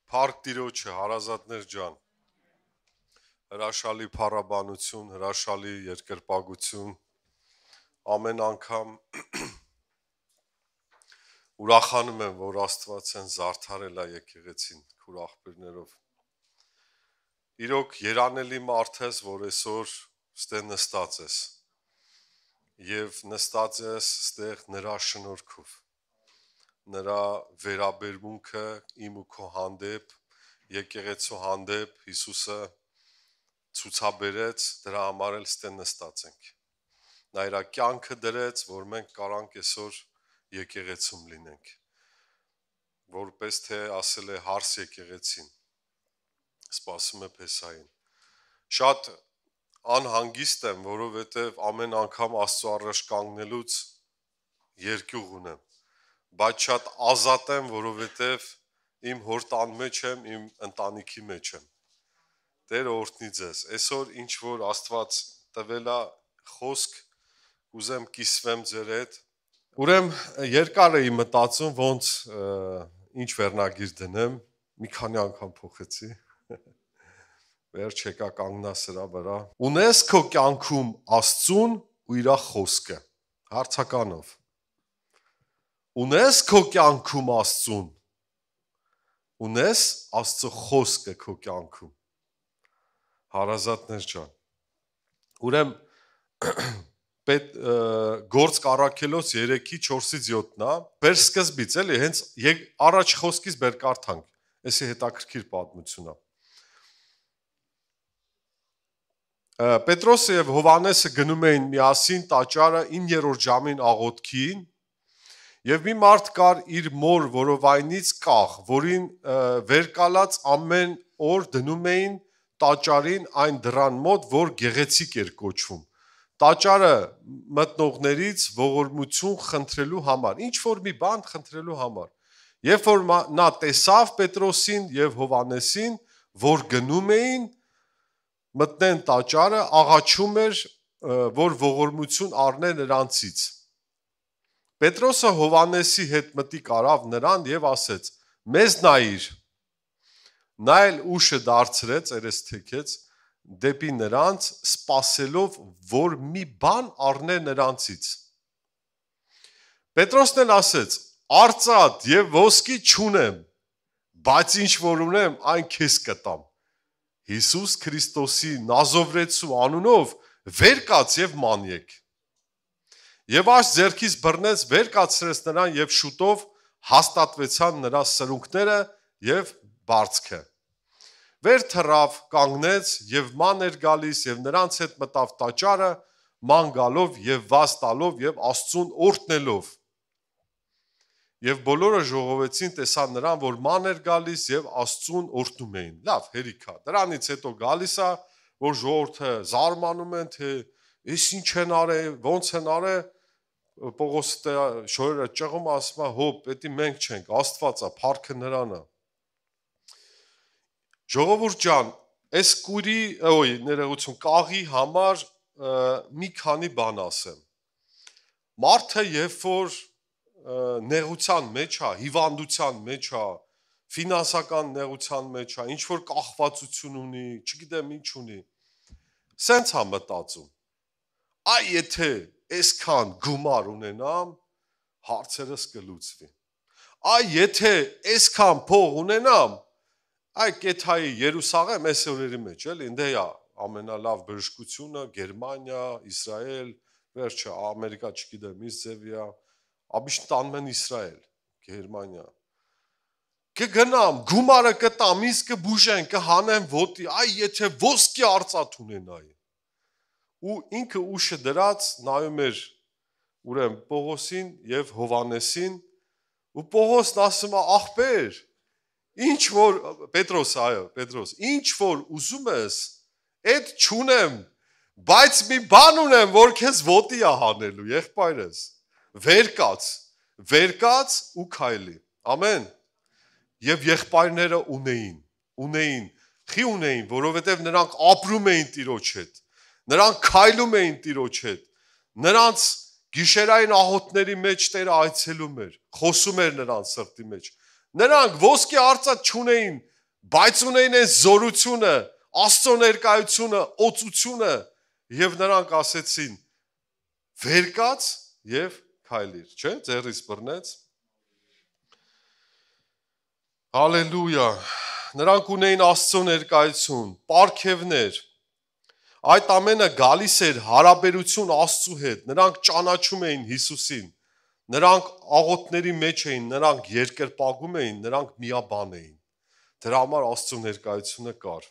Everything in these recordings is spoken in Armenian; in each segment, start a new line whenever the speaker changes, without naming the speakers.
Փառք Տիրոջը, հարազատներ ջան, հրաշալի փառաբանություն, հրաշալի երկրպագություն, ամեն անգամ ուրախանում եմ, որ Աստված են զարդարել է եկեղեցին քուր աղբերներով։ Իրոք երանելի մարդ ես, որ այսօր ստե նստած ես, և նստած ես ստեղ նրա շնորհքով, նրա վերաբերմունքը իմ ու քո հանդեպ, եկեղեցու հանդեպ Հիսուսը ցուցաբերեց, դրա համար էլ ստե նստած ենք։ Նա իր կյանքը դրեց, որ մենք կարանք այսօր եկեղեցում լինենք, որպես թե ասել է հարս եկեղեցին, սպասում է Փեսահին։ Շատ անհանգիստ եմ, որովհետև ամեն անգամ Աստծո առաջ կանգնելուց երկյուղ ունեմ, բայց շատ ազատ եմ, որովհետև իմ հոր տան մեջ եմ, իմ ընտանիքի մեջ եմ։ Տերը օրհնի ձեզ։ Այսօր ինչ որ Աստված տվել է խոսք, կուզեմ կիսվեմ ձեր հետ։ Ուրեմն երկար էի մտածում, ոնց ինչ վերնագիր դնեմ, մի քանի անգամ փոխեցի։ Վերջ եկա կանգնա սրա վրա։ Ունես քո կյանքում Աստծուն ու իր խոսքը։ Հարցականով։ Ունես քո կյանքում Աստծուն։ Ունես Աստծո խոսքը քո կյանքում։ Հարազատներ ջան։ Ուրեմն Գործք առաքելոց 3:4-7-ն է, բեր սկզբից էլի, հենց առաջ խոսքից բեր կարդանք, այսի հետաքրքիր պատմություն է։ Պետրոսը և Հովհաննեսը գնում էին միասին տաճարը 9-րդ ժամին աղոթքին, և մի մարդ կար իր մոր որովայնից կաղ, որին վերկալած ամեն օր դնում էին տաճարին այն դռան մոտ, որ գեղեցիկ էր կոչվում, տաճարը մտնողներից ողորմություն խնդրելու համար, ինչ որ մի բան խնդրելու համար, երբ որ նա տեսավ Պետրոսին և Հովհաննեսին, որ գնում էին մտնեն տաճարը, աղաչում էր, որ ողորմություն առնե նրանցից։ Պետրոսը Հովհաննեսի հետ մտիկ արավ նրան և ասեց. մեզ նայիր։ Նա էլ ուշը դարձրեց, երես թեքեց դեպի նրանց, սպասելով, որ մի բան առնե նրանցից։ Պետրոսն էլ ասեց. արծաթ և ոսկի չունեմ, բայց ինչ որ ունեմ, այն քեզ կտամ։ Հիսուս Քրիստոսի Նազովրեցու անունով վեր կաց և ման եկ։ Եվ աջ ձեռքից բռնեց, վեր կացրեց նրան և շուտով հաստատվեցան նրա սրունքները և բարձքը։ Վեր թռավ, կանգնեց և ման էր գալիս և նրանց հետ մտավ տաճարը, ման գալով և վազ տալով և Աստծուն օրհնելով։ Եվ բոլորը ժողովեցին տեսան նրան, որ ման էր գալիս և Աստծուն օրհնում էին։ Լավ, հերիք է։ Դրանից հետո գալիս է, որ ժողովուրդը զարմանում են, թե «Էս ինչ են արել, ոնց են արել»։ Պողոսը շորերը ճղում, ասում է, հո, պետք է մենք չենք, Աստված է, փառքը նրան է։ Ժողովուրդ ջան, այս կաղի համար մի քանի բան ասեմ։ Մարդը երբ որ նեղության մեջ է, հիվանդության մեջ է, ֆինանսական նեղության մեջ է, ինչ որ կախվածություն ունի, չգիտեմ ինչ ունի, սենց է մտածում։ Այ եթե այսքան գումար ունենամ, հարցերս կլուծվի։ Այ եթե այսքան փող ունենամ, այ կեթայի Երուսաղեմ այս օրերի մեջ, էլի, դե է ամենալավ բժշկությունը, Գերմանիա, Իսրայել, վերջը Ամերիկա չգիտեմ, ինչ ձևի է, обычно տանում են Իսրայել, Գերմանիա։ Կգնամ, գումարը կտամ, ինձ կբուժեն, կհանեմ ոտի, այ եթե ոսկի արծաթ ունենայի։ Ու ինքը ուշը դրած նայում էր ուրեմն Պողոսին և Հովհաննեսին, ու Պողոսն ասում է, ախպեր, ինչ որ, Պետրոսը, այո, Պետրոս, ինչ որ ուզում ես, այդ չունեմ, բայց մի բան ունեմ, որ քեզ ոտի է հանելու, եղբայրս, վեր կաց ու քայլի, ամեն։ Եվ եղբայրները ունեին, խի ունեին, որովհետև նրանք ապրում էին Տիրոջ հետ, նրանք քայլում էին Տիրոջ հետ, նրանց գիշերային աղոթների մեջ Տերը այցելում էր, խոսում էր նրանց սրտի մեջ։ Նրանք ոսկի արծաթ չունեին, բայց ունեին այս զորությունը, Աստծո ներկայությունը, օծությունը, եւ նրանք ասեցին. «Վեր կաց եւ քայլիր», չէ՞, ձեռից բռնեց։ Հալելույա։ Նրանք ունեին Աստծո ներկայություն, պարգևներ։ Այդ ամենը գալիս էր հարաբերություն Աստծու հետ։ Նրանք ճանաչում էին Հիսուսին։ Նրանք աղոթների մեջ էին, նրանք երկրպագում էին, նրանք միաբան էին։ Դրա համար Աստծո ներկայությունը կար։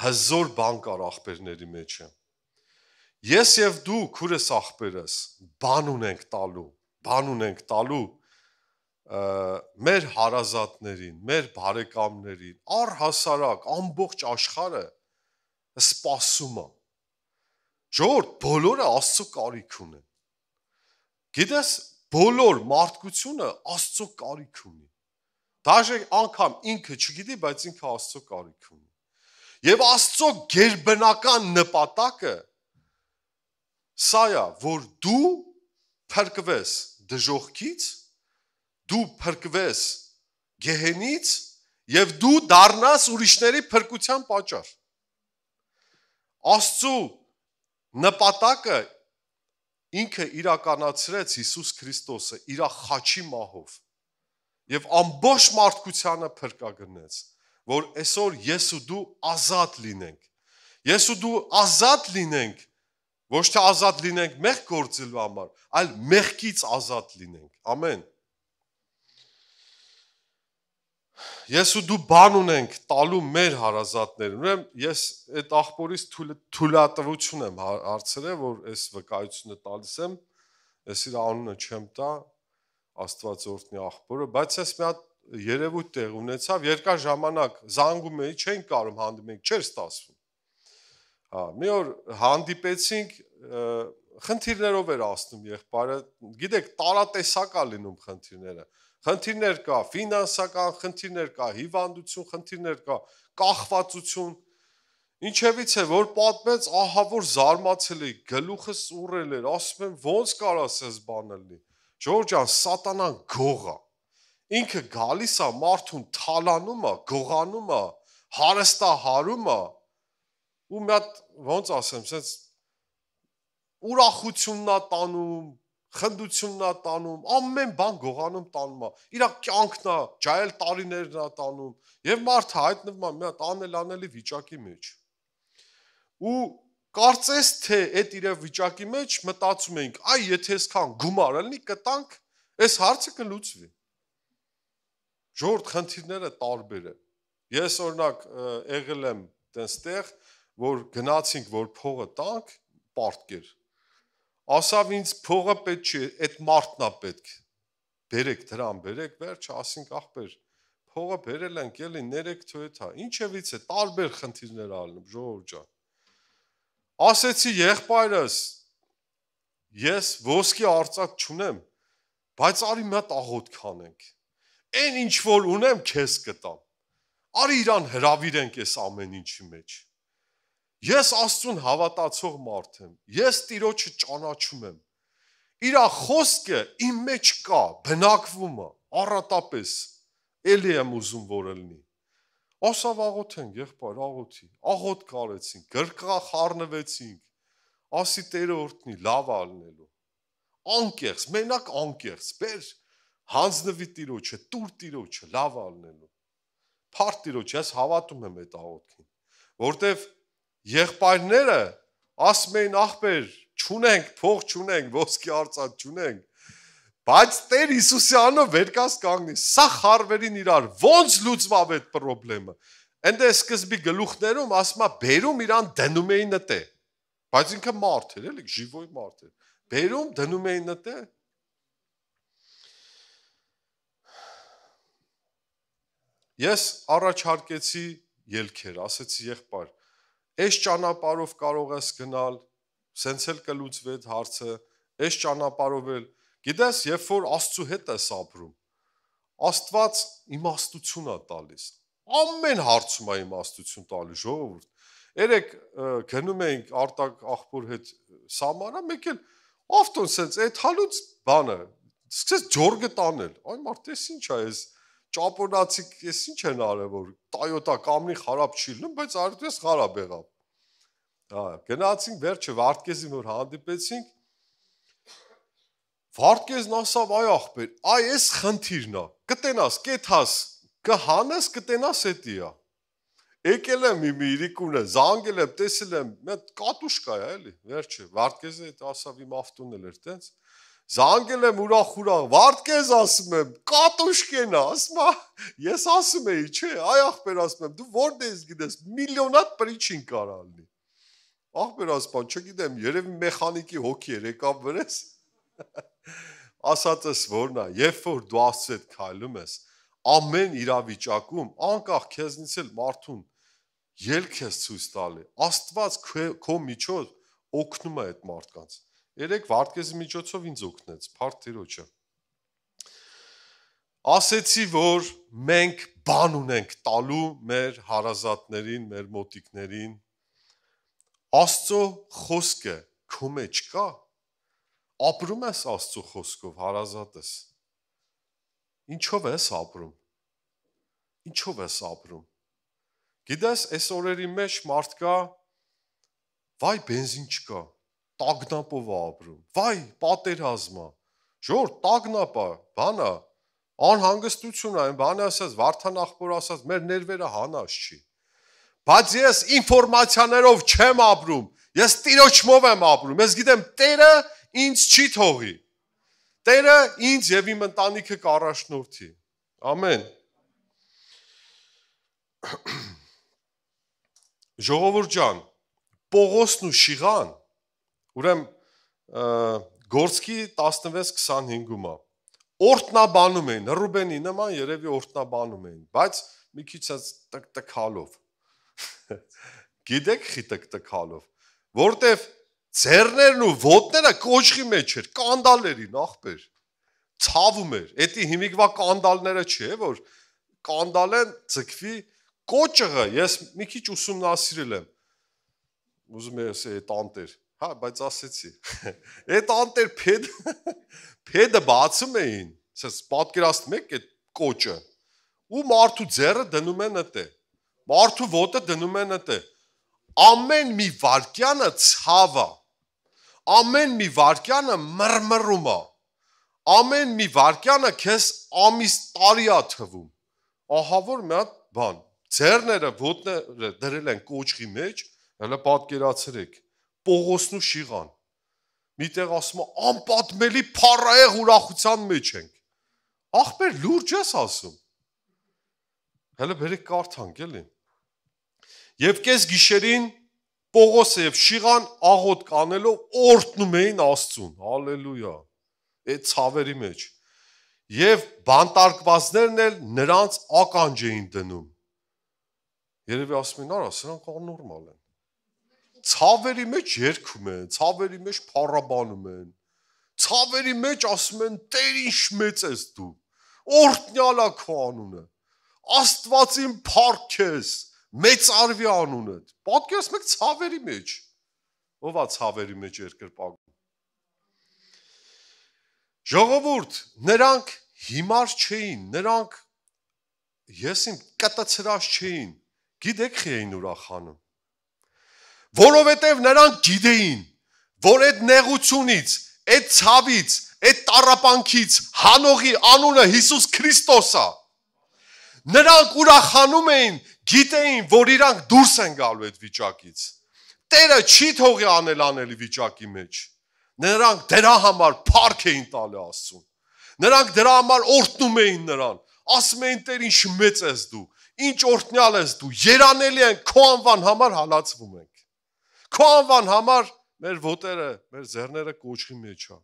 Հզոր բան կար աղբերների մեջը։ Ես եւ դու, քուրս աղբերս, բան ունենք տալու մեր հարազատներին, մեր բարեկամներին, առհասարակ ամբողջ աշխարհը սպասում է։ Ժողովուրդ, բոլորը Աստծո կարիք ունեն։ Գիտես, բոլոր մարդկությունը Աստծո կարիք ունի։ Դաժե անգամ ինքը չգիտի, բայց ինքը Աստծո կարիք ունի։ Եվ Աստծո գերբնական նպատակը սա է, որ դու փրկվես դժոխքից, դու փրկվես գեհենից եւ դու դառնաս ուրիշների փրկության պատճառ։ Աստծո նպատակը ինքը իրականացրեց Հիսուս Քրիստոսը իր խաչի մահով եւ ամբողջ մարդկությանը փրկագնեց, որ այսօր ես ու դու ազատ լինենք։ Ես ու դու ազատ լինենք, ոչ թե ազատ լինենք մեղք գործելու համար, այլ մեղքից ազատ լինենք։ Ամեն։ Ես ու դու բան ունենք տալու մեր հարազատներին։ Ուրեմն ես այդ աղբորից թույլատվություն եմ հարցրել, որ այս վկայությունը տալիս եմ, ես իր անունը չեմ տա, Աստված օրհնի աղբորը, բայց ես մի հատ երևույթ տեղ ունեցավ, երկար ժամանակ զանգում էի, չէին կարում հանդիպենք, չէր ստացվում։ Մի օր հանդիպեցինք, խնդիրներով էր ասնում եղբայրը, գիտեք, տարատեսակ է լինում խնդիրները։ Խնդիրներ կա, ֆինանսական խնդիրներ կա, հիվանդություն խնդիրներ կա, կախվածություն։ Ինչևից է, որ պատմեց, ահա որ զարմացել էի, գլուխս ուռել էր, ասում եմ, ոնց կարաս այս բանը լինի։ Ժողովուրդ ջան, սատանան գող է։ Ինքը գալիս է մարդուն թալանում է, գողանում է, հարստահարում է, ու մի հատ ոնց ասեմ, sense ուրախությունն է տանում, խնդությունն է տանում, ամեն բան գողանում տանում է, իր կյանքն է, ջայել տարիներն է տանում, եւ մարդը հայտնվում է մի հատ անելանելի վիճակի մեջ։ Ու կարծես թե այդ իր վիճակի մեջ մտածում էինք, այ եթե այսքան գումար լինի կտանք, այս հարցը կլուծվի։ Ժողովուրդ, խնդիրները տարբեր են։ Ես օրինակ եղել եմ տենց, որ գնացինք, որ փողը տանք, պարտքեր։ Ասավ ինձ փողը պետք չի, այդ մարդն է պետք։ Բերեք դրան, բերեք, վերջ, ասինք ախպեր, փողը բերել ենք, էլի ներեք թույթա։ Ինչևից է, տարբեր խնդիրներ ալնում, ժողովուրդ ջան։ Ասեցի եղբայրս, ես ոսկի արծաթ չունեմ, բայց արի մի հատ աղոթք անենք։ Այն ինչ որ ունեմ, քեզ կտամ։ Արի իրան հրավիրենք այս ամեն ինչի մեջ։ Ես Աստծուն հավատացող մարդ եմ, ես Տիրոջը ճանաչում եմ, իրա խոսքը իմ մեջ կա, բնակվում է, առատապես, էլի եմ ուզում որ լինի, ասավ աղոթենք, եղբայր, աղոթի, աղոթ կարեցինք, գրկա խառնվեցինք, ասի Տերը օրհնի, լավ ալնելու, անկեղծ, մենակ անկեղծ, բեր, հանձնվի Տիրոջը, տուր Տիրոջը, լավ ալնելու, փառք Տիրոջ, ես հավատում եմ այդ աղոթքին, որտեվ եղբայրները ասում էին ախպեր, չունենք, փող չունենք, ոսկի արծաթ չունենք, բայց Տեր Հիսուսի անունով վեր կաս կանգնի, սա խարվերին իրար, ոնց լուծվավ այդ պրոբլեմը։ Այնտեղ սկզբի գլուխներում ասում է բերում իրան դնում էին նտե, բայց ինքը մարդ էր, էլի ժիվոյ մարդ էր։ Բերում դնում էին նտե։ Ես առաջարկեցի ելքեր, ասեցի եղբայր, այս ճանապարհով կարող ես գնալ, սենց էլ կլուծվի այդ հարցը, այս ճանապարհով էլ, գիտես, երբ որ Աստծու հետ ես ապրում, Աստված իմաստություն է տալիս, ամեն հարցում է իմաստություն տալիս, ժողովուրդ, երեք գնում էինք Արտակ աղբոր հետ սամարա, մեկ էլ ավտոն սենց այդ հալուց բանը, սկսեց ջորգը տանել, այ մարդ, ես ինչ է ես, ճապոնացիք ես ինչ են արել, որ Toyota Camry խարապ չի լինում, բայց արդյոք խարապ եղավ։ Գնացինք վերջը Վարդգեզին, որ հանդիպեցինք, Վարդգեզն ասավ, այ ախպեր, այ էս խնդիրն է, կտենաս, կեթաս, կհանես, կտենաս էտի է։ Եկել եմ իմ իրիկունը, զանգել եմ, տեսել եմ, մետ կատուշկա է, էլի, վերջը, Վարդգեզը հետ ասավ, իմ ավտոն էլ էր տենց, զանգել եմ ուրախ, Վարդգեզ ասում եմ, կատուշկեն է, ասում է, ես ասում էի, չէ, այ ախպեր ասում եմ, դու որն ես գիտես, միլիոնատ պրիչին կարա լինի։ Ախպեր ասում, չգիտեմ, երևի մեխանիկի հոգի էր, եկավ վրես, ասածս որն է, երբ որ դու Աստծո հետ քայլում ես, ամեն իրավիճակում, անկախ քեզնից էլ մարդուն ելք ես ցույց տալի, Աստված քո միջոց օգնում է այդ մարդկանց։ Երեք Վարդգեզի միջոցով ինձ օգնեց, փառք Տիրոջը։ Ասեցի, որ մենք բան ունենք տալու մեր հարազատներին, մեր մոտիկներին։ Աստծո խոսքը քո մեջ կա։ Ապրում ես Աստծո խոսքով, հարազատես։ Ինչով ես ապրում։ Ինչով ես ապրում։ Գիտես, այս օրերի մեջ մարդ կա, վայ բենզին չկա, տագնապով է ապրում, վայ պատերազմ է, ժողովուրդ տագնապ է, բան է, անհանգստություն է, բանը ասած, Վարդան ախպոր ասած, մեր ներվերը հանած չի։ Բայց ես ինֆորմացիաներով չեմ ապրում, ես Տիրոջով եմ ապրում, ես գիտեմ Տերը ինձ չի թողի, Տերը ինձ և իմ ընտանիքը կառաջնորդի, ամեն։ Ժողովուրդ ջան, Պողոսն ու Շիղան, ուրեմն Գործքի 16:25-ում է, օրտնաբանում էին, Ռուբենի նման երևի օրտնաբանում էին, բայց մի քիչ տկտկալով, գիտեք խի տկտկալով, որտև ձեռներն ու ոտները կոճղի մեջ էր, կանդալերին ախպեր, ցավում էր, էդի հիմիկվա կանդալները չէ, որ կանդալ են ձգվի, կոճղը ես մի քիչ ուսումնասիրել եմ, ուզում ես այդ անտեր, հա, բայց ասեցի, այդ անտեր փեդը բացում էին, պատկերացնում եք այդ կոճը, ու մարդու ձեռը դնում են ըտե, մարդու ոտը դնում են ըտե, ամեն մի վարկյանը ցավ է, ամեն մի վարկյանը մռմռում է, ամեն մի վարկյանը քեզ ամիս տարի է թվում, ահա որ մի հատ բան, ձեռները, ոտները դրել են կոճղի մեջ, հələ պատկերացրեք, Պողոսն ու Շիղան, միտեղ ասում է, անպատմելի փառահեղ ուրախության մեջ ենք, ախպեր լուրջ ես ասում, հələ բերեք կարդանք էլի, և կես գիշերին Պողոսը և Շիղան աղոտ կանելով օրհնում էին Աստծուն, հալելույա, այդ ցավերի մեջ, և բանտարկվածներն էլ նրանց ականջ էին դնում, երևի ասում են, արա, սրանք աննորմալ են, ցավերի մեջ երգում են, ցավերի մեջ փառաբանում են, ցավերի մեջ ասում են, Տեր ինչ մեծ ես դու, օրհնյալ է քո անունը, Աստվածին փառքես, մեծ արվի անունդ, պատկերացնում եք ցավերի մեջ, ով է ցավերի մեջ երկրպագում, ժողովուրդ, նրանք հիմար չէին, նրանք ես իմ կտցրած չէին, գիտեք խի էին ուրախանում, որովհետև նրանք գիտեին, որ այդ նեղությունից, այդ ցավից, այդ տառապանքից հանողի անունը Հիսուս Քրիստոս է, նրանք ուրախանում էին, գիտեին, որ իրանք դուրս են գալու այդ վիճակից, Տերը չի թողի անել անելի վիճակի մեջ, նրանք դրա համար փառք էին տալի Աստծուն, նրանք դրա համար օրհնում էին նրան, ասում էին Տեր ինչ մեծ ես դու, ինչ օրհնյալ ես դու, երանելի են քո անվան համար հալածվում ենք, քո անվան համար մեր ոտերը, մեր ձեռները կոճղի մեջ է,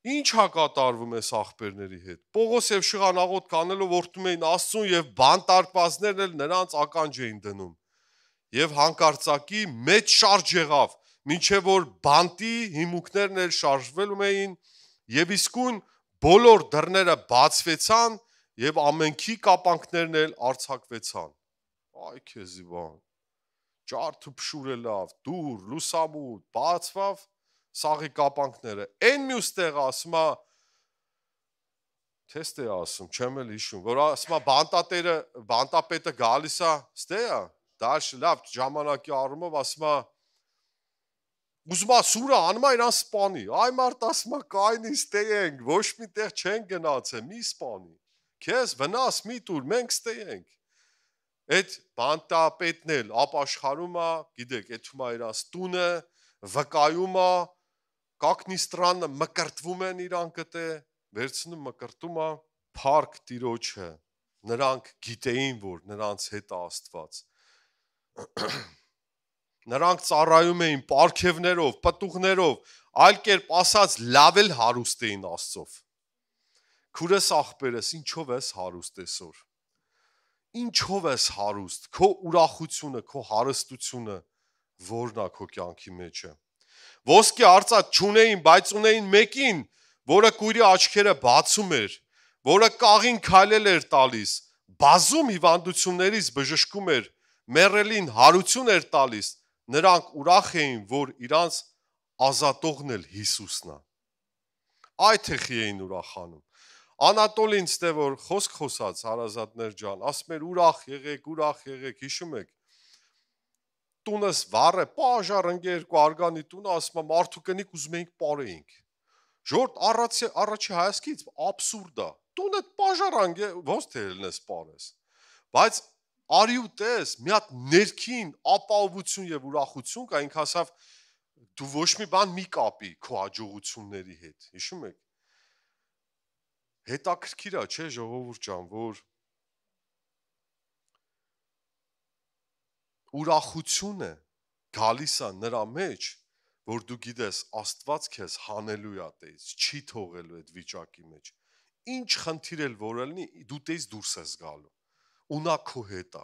ինչ է կատարվում այս աղբերների հետ, Պողոս և Շիղան աղոտ կանելով օրհնում էին Աստծուն և բանտարկվածներն էլ նրանց ականջ էին դնում, և հանկարծակի մեծ շարժ եղավ, մինչև որ բանտի հիմունքներն էլ շարժվելու էին, և իսկույն բոլոր դռները բացվեցան, և ամենքի կապանքներն էլ արձակվեցան, այ քեզի բան, ջարդը փշուրելավ, դուր, լուսամուտ, բացվավ, սաղի կապանքները, են մյուս տեղը ասում է, Թեստ է ասում, չեմ էլ հիշում, որ ասում է բանտապետը գալիս է, ստե է, դաշ լավ ժամանակի առումով ասում է ուզում է սուրը անում է իրան սպանի, այ մարդ ասում է կայնի ստեյենք, ոչ մի տեղ չեն գնացել, մի սպանի, քեզ վնաս մի տուր, մենք ստեյենք, այդ բանտապետն էլ ապաշխարում է, գիտեք, եթում է իրան ստունը, վկայում է, как ни странно, մկրտվում են իրան կտե, վերցնում մկրտում է, փառք Տիրոջը, նրանք գիտեին, որ նրանց հետ է Աստված, նրանք ծառայում էին պարգևներով, պտուղներով, այլ կերպ ասած լավ էլ հարուստ էին Աստծով, քուրս աղբերս ինչով ես հարուստ այսօր, ինչով ես հարուստ, քո ուրախությունը, քո հարստությունը, որն է քո կյանքի մեջը, ոսկե արծաթ չունեին, բայց ունեին մեկին, որը կույրի աչքերը բացում էր, որը կաղին քայլել էր տալիս, բազում հիվանդություններից բժշկում էր, մեռելին հարություն էր տալիս, նրանք ուրախ էին, որ իրանց ազատողն էլ Հիսուսն է, այդ էխի էին ուրախանում, Անատոլին ստե որ խոսք խոսած հարազատներ ջան, ասում էր ուրախ եղեք, հիշում եք, տունս վառ է, պաժար ընկեր կարգանի տունը, ասում է մարդու կնիկ ուզում էինք պարեինք, ժորդ առաջի հայացքից աբսուրդ է, տունը պաժարան, ոնց թե ելնես պարես, բայց արի ու տես, մի հատ ներքին ապահովություն և ուրախություն կա, ինք ասավ, դու ոչ մի բան մի կապի քո հաջողությունների հետ, հիշում եք, հետաքրքիր է, չէ ժողովուրդ ջան, որ ուրախությունը գալիս է նրա մեջ, որ դու գիտես Աստված քեզ հանելու է տես, չի թողելու այդ վիճակի մեջ, ինչ խնդիր էլ որ լինի, դու տես դուրս ես գալու, ու նա քո հետ է,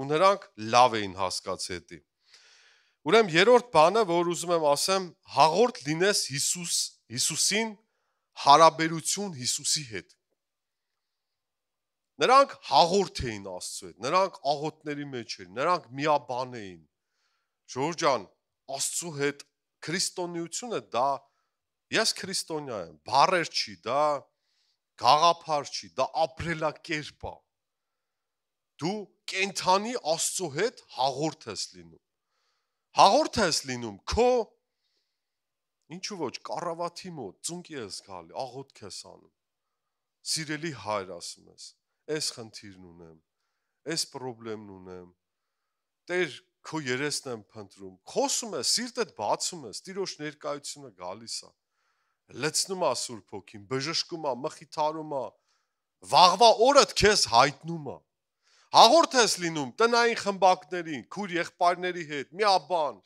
ու նրանք լավ էին հասկացել հետի, ուրեմն երրորդ բանը, որ ուզում եմ ասեմ, հաղորդ լինես Հիսուսին, հարաբերություն Հիսուսի հետ, նրանք հաղորդ էին Աստծու հետ, նրանք աղոթների մեջ էին, նրանք միաբան էին, ժողովուրդ ջան, Աստծու հետ քրիստոնեությունը դա, ես քրիստոնյա եմ, բառեր չի, դա գաղափար չի, դա ապրելակերպ է, դու կենդանի Աստծու հետ հաղորդ ես լինում, քո, ինչու ոչ, կառավաթի մոտ, ծունկի ես գալի, աղոթք ես անում, սիրելի հայր ասում ես, այս խնդիրն ունեմ, այս պրոբլեմն ունեմ, Տեր քո երեսն եմ փնտրում, խոսում ես, սիրտդ բացում ես, Տիրոջ ներկայությունը գալիս է, լցնում է Սուրբ Հոգին, բժշկում է, մխիթարում է, վաղվա օրդ քեզ հայտնում է, հաղորդ ես լինում տնային խմբակներին, քույր եղբայրների հետ, միաբան,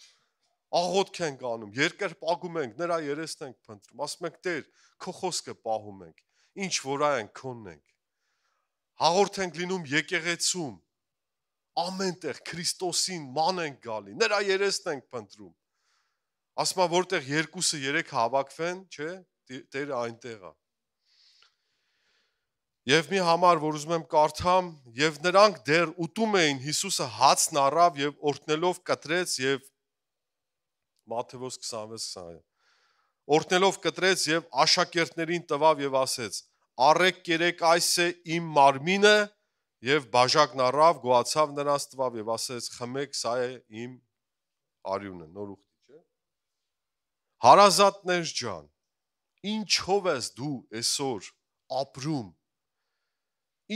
աղոթք ենք անում, երկրպագում ենք, նրա երեսն ենք փնտրում, ասում ենք Տեր, քո խոսքը պահում ենք, ինչ որ այն քոնն ենք, հաղորդ ենք լինում եկեղեցում, ամեն տեղ Քրիստոսին ման ենք գալի, նրա երեսն ենք փնտրում, ասում է որտեղ 2-3 հավաքվեն, չէ, Տերը այնտեղ է, և մի համար, որ ուզում եմ կարդամ, և նրանք դեռ ուտում էին, Հիսուսը հացն առավ և օրհնելով կտրեց և Մատթեոս 26-20 օրհնելով կտրեց և աշակերտներին տվավ և ասեց. Առեք կերեք այս է իմ մարմինը և բաժակն առավ, գոհացավ նրանց տվավ և ասեց. խմեք, սա է իմ արյունը, նոր ուխտի, չէ՞։ Հարազատներ ջան, ինչով ես դու այսօր ապրում,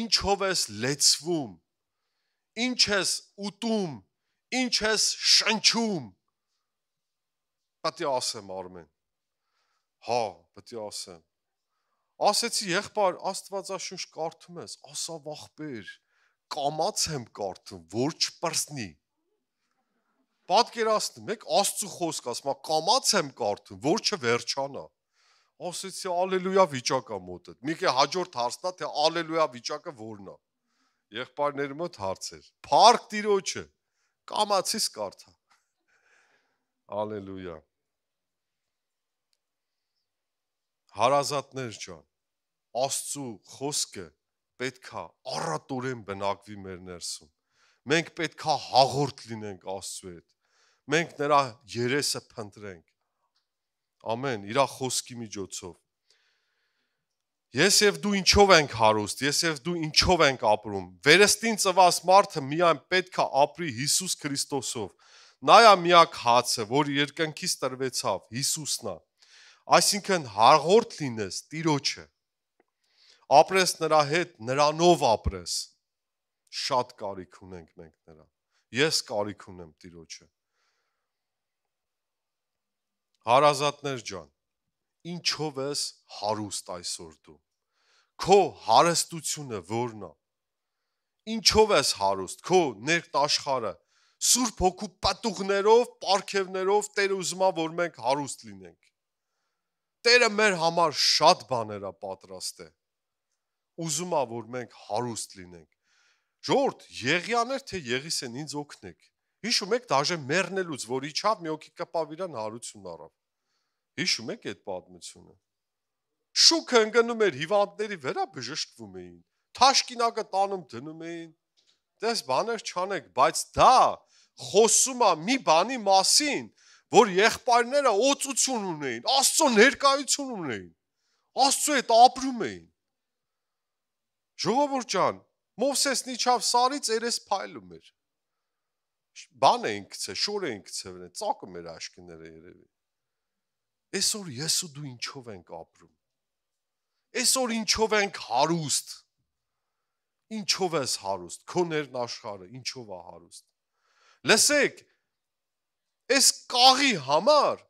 ինչով ես լեցվում, ինչ ես ուտում, ինչ ես շնչում, պետք է ասեմ Արմեն, հա, պետք է ասեմ, ասեցի եղբայր Աստվածաշունչ կարդում ես, ասա ախպեր, կամաց եմ կարդում, որ չպրծնի, պատկերացնում եք Աստծու խոսք ասում, կամաց եմ կարդում, որ չվերջանա, ասեցի ալելույա վիճակա մոտդ, մի կե հաջորդ հարցնա, թե ալելույա վիճակը որն է, եղբայրների մոտ հարցեր, փառք Տիրոջը, կամացիս կարդա, ալելույա, հարազատներ ջան, Աստծու խոսքը պետքա առատորեն բնակվի մեր ներսում, մենք պետքա հաղորդ լինենք Աստծու հետ, մենք նրա երեսը փնտրենք, ամեն, իրա խոսքի միջոցով, Ես եւ դու ինչով ենք հարուստ, ես եւ դու ինչով ենք ապրում։ Վերստին ծված մարդը միայն պետք է ապրի Հիսուս Քրիստոսով։ Նա է միակ հացը, որ երկնքից տրվեցավ, Հիսուսն է։ Այսինքն հաղորդ լինես Տիրոջը։ Ապրես նրա հետ, նրանով ապրես։ Շատ կարիք ունենք մենք նրա։ Ես կարիք ունեմ Տիրոջը։ Հարազատներ ջան, ինչով ես հարուստ այսօր դու։ Քո հարստությունը ո՞րն է։ Ինչով ես հարուստ, քո ներքտ աշխարհը Սուրբ Հոգու պատուղներով, պարգևներով Տերը ուզում է, որ մենք հարուստ լինենք։ Տերը մեր համար շատ բաներ է պատրաստել։ Ուզում է, որ մենք հարուստ լինենք։ Ժողովուրդ, Եղիաներ թե Եղիսեն ինձ օգնեք։ Հիշում եք, դաժե մեռնելուց, որ իջավ, մի հոգի կպավ իրան հարություն առավ։ Հիշում եք այդ պատմությունը։ Շուքը ընկնում էր հիվանդների վրա բժշկվում էին։ Թաշկինակը տանում դնում էին։ Դες բաներ չանեք, բայց դա խոսում է մի բանի մասին, որ եղբայրները օծություն ունեին, Աստծո ներկայություն ունեին։ Աստծո հետ ապրում էին։ Ժողովուրդ ջան, Մովսեսն իջավ սարից երես փայլում էր։ Բան էին գցել, շոր էին գցել, ծակում էր աշկիները երևի։ Այսօր ես ու դու ինչով ենք ապրում։ Այսօր ինչով ենք հարուստ։ Ինչով ես հարուստ, քո ներն աշխարհը ինչով է հարուստ։ Լսեք, այս կաղի համար,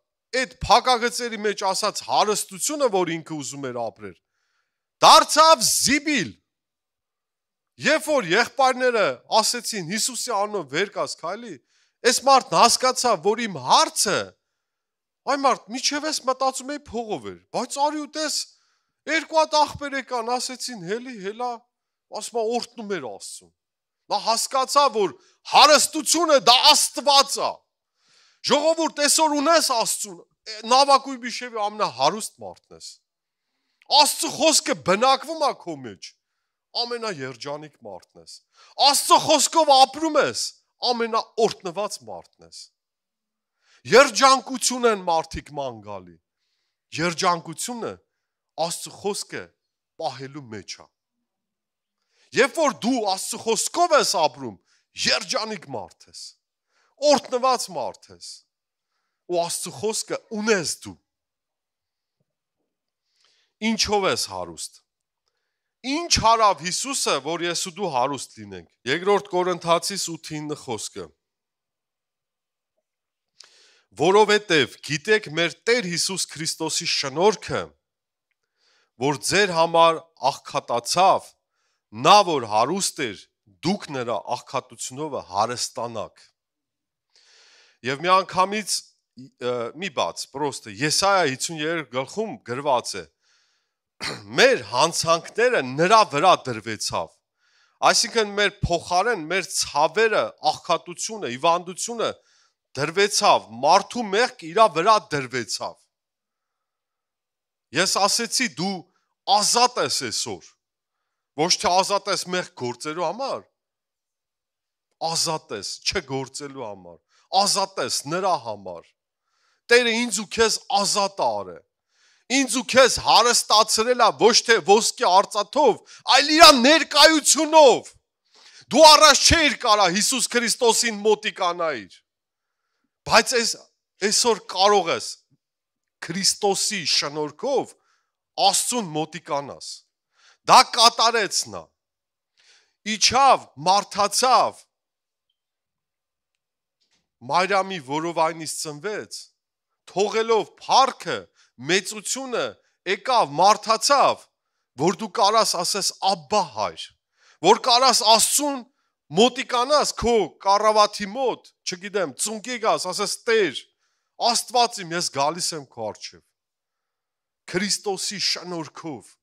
այդ փակագծերի մեջ ասած հարստությունը, որ ինքը ուզում էր ապրել, դարձավ զիբիլ։ Երբ որ եղբայրները ասեցին Հիսուսի անունով վեր կաց քայլի, այս մարդն հասկացավ, որ իմ հարցը, այ մարդ, միջև ես մտածում էի փողով էր, բայց արի ու տես, երկու հատ ախպեր եկան, ասեցին հելի, հելա, ասում է օրհնում էր Աստծուն։ Նա հասկացավ, որ հարստությունը դա Աստված է։ Ժողովուրդ, այսօր ունես Աստծուն, նավակույր բիշևի ամենահարուստ մարդն ես։ Աստծո խոսքը բնակվում է քո մեջ, ամենաերջանիկ մարդն ես։ Աստծո խոսքով ապրում ես, ամենաօրհնված մարդն ես։ Երջանկություն են մարդիկ ման գալի։ Երջանկությունը Աստծո խոսքը պահելու մեջ է։ Երբ որ դու Աստծո խոսքով ես ապրում, երջանիկ մարդ ես, օրհնված մարդ ես, ու Աստծո խոսքը ունես դու։ Ինչով ես հարուստ։ Ինչ արավ Հիսուսը, որ ես ու դու հարուստ լինենք։ Երկրորդ Կորինթացիս 8:9 խոսքը։ Որովհետև գիտեք մեր Տեր Հիսուս Քրիստոսի շնորհքը, որ ձեր համար աղքատացավ, նա որ հարուստ էր, դուք նրա աղքատությունով հարստանաք։ Եվ մի անգամից մի բաց, պրոստը Եսայա 53 գլխում գրված է. մեր հանցանքները նրա վրա դրվեցավ։ Այսինքն մեր փոխարեն մեր ցավերը, աղքատությունը, հիվանդությունը դրվեցավ, մարդու մեղք իր վրա դրվեցավ։ Ես ասեցի դու ազատ ես այսօր, ոչ թե ազատ ես մեղք գործելու համար, ազատ ես չգործելու համար, ազատ ես նրա համար։ Տերը ինձ ու քեզ ազատ արե։ Ինձ ու քեզ հարստացրել է ոչ թե ոսկե արծաթով, այլ իր ներկայությունով։ Դու առաջ չէիր կարա Հիսուս Քրիստոսին մոտիկանայիր, բայց այսօր կարող ես Քրիստոսի շնորհքով Աստծուն մոտիկանաս։ Դա կատարեց նա։ Իջավ, մարդացավ, Մարիամի որովայնից ծնվեց, թողելով փառքը, մեծությունը, եկավ, մարդացավ, որ դու կարաս ասես Աբբա հայր, որ կարաս Աստծուն մոտիկանաս քո կառավաթի մոտ, չգիտեմ, ծունկի գաս, ասես Տեր, Աստված իմ, ես գալիս եմ քո առջև։ Քրիստոսի շնորհքով,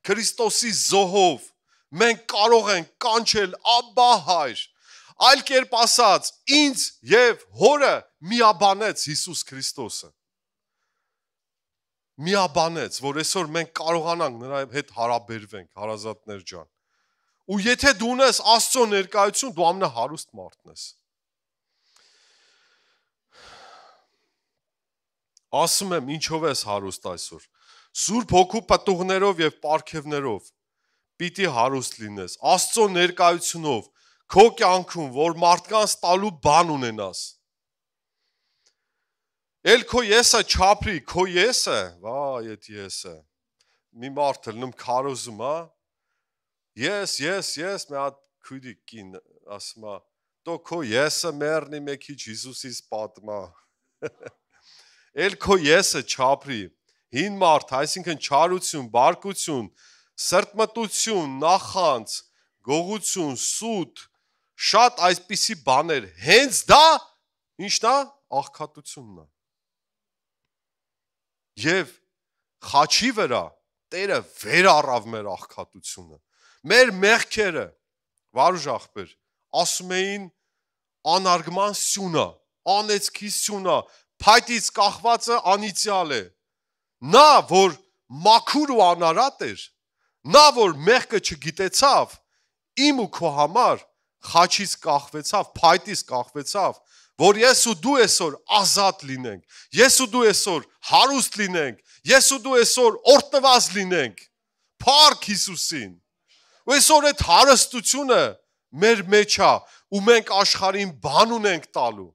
Քրիստոսի զոհով մենք կարող ենք կանչել Աբբա հայր, այլ կերպ ասած, ինձ եւ հորը միաբանեց Հիսուս Քրիստոսը։ Միաբանեց, որ այսօր մենք կարողանանք նրա հետ հարաբերվենք, հարազատներ ջան։ Ու եթե դու ունես Աստծո ներկայություն, դու ամենահարուստ մարդն ես։ Ասում եմ, ինչով ես հարուստ այսօր։ Սուրբ հոգու պտուղներով եւ պարգևներով պիտի հարուստ լինես, Աստծո ներկայությունով, քո կյանքում, որ մարդկանց տալու բան ունենաս։ Էլ քո եսը չափրի, քո եսը, վայ, այդ եսը։ Մի մարդ լնում քարոզում, հա։ Ես, մի հատ քույրիկ կին ասում է, «Դո քո եսը մեռնի մեքի Հիսուսից պատմա»։ Էլ քո եսը չափրի։ Հին մարդ, այսինքն չարություն, բարկություն, սրտմտություն, նախանց, գողություն, սուտ, շատ այսպիսի բաներ, հենց դա ինչն է, աղքատությունն է։ Եվ խաչի վրա Տերը վեր առավ մեր աղքատությունը, մեր մեղքերը, վարուժ ախպեր, ասում էին անարգման սյունը, անեծքի սյունը, փայտից կախվածը անիծյալ է։ Նա, որ մաքուր ու անարատ էր, նա, որ մեղքը չգիտեցավ, իմ ու քո համար խաչից կախվեցավ, փայտից կախվեցավ, որ ես ու դու այսօր ազատ լինենք, ես ու դու այսօր հարուստ լինենք, ես ու դու այսօր օրհնված լինենք, փառք Հիսուսին։ Ու այսօր այդ հարստությունը մեր մեջ է, ու մենք աշխարհին բան ունենք տալու։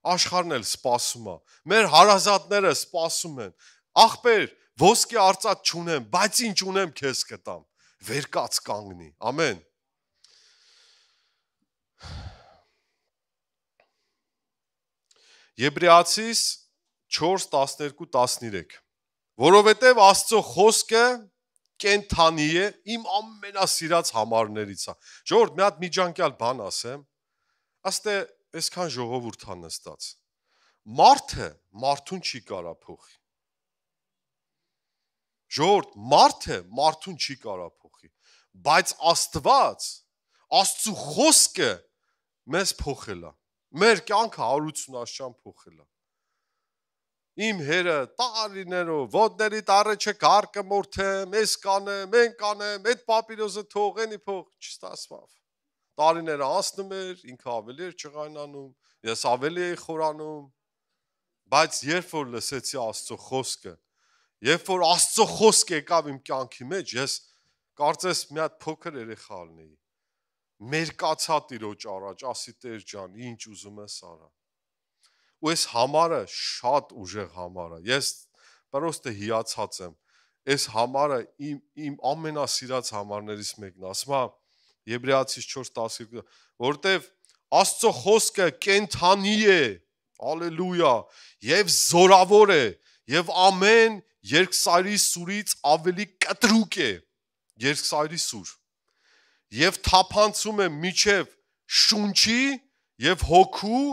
Աշխարհն էլ սպասում է, մեր հարազատները սպասում են։ Ախպեր, ոսկե արծաթ չունեմ, բայց ինչ ունեմ քեզ կտամ։ Վեր կաց կանգնի։ Ամեն։ Եբրայեցիս 4:12-13 Որովհետև Աստծո խոսքը կենթանի է, իմ ամենասիրած համարներից է։ Ժողովուրդ, մի հատ միջանկյալ բան ասեմ, աստե այսքան ժողովուրդ է նստած։ Մարդը մարդուն չի կարա փոխի։ Ժողովուրդ, մարդը մարդուն չի կարա փոխի, բայց Աստված, Աստծո խոսքը մեզ փոխել է։ Մեր կյանքը 180 աշճան փոխել է։ Իմ հերը տարիներով, ոտների տառեչը կար կմորթեմ, ես կանեմ, են կանեմ, այդ պապիրոզը թող, ենի փող, չստացվավ։ Տարիները անցնում էր, ինքը ավելի էր ճղայնանում, ես ավելի էի խորանում, բայց երբ որ լսեցի Աստծո խոսքը, երբ որ Աստծո խոսքը եկավ իմ կյանքի մեջ, ես կարծես մի հատ փոքր երեխա լինեի։ Մերկացա Տիրոջ առաջ, ասի Տեր ջան, ինչ ուզում ես արա։ Ու այս համարը շատ ուժեղ համար է։ Ես պրոստը հիացած եմ։ Այս համարը իմ ամենասիրած համարներից մեկն է։ Ասում է Եբրայեցիս 4:12, որտեվ Աստծո խոսքը կենթանի է, ալելույա, եւ զորավոր է, եւ ամեն երկսայրի սուրից ավելի կտրուկ է, երկսայրի սուր, եւ թափանցում է միջև շունչի եւ հոգու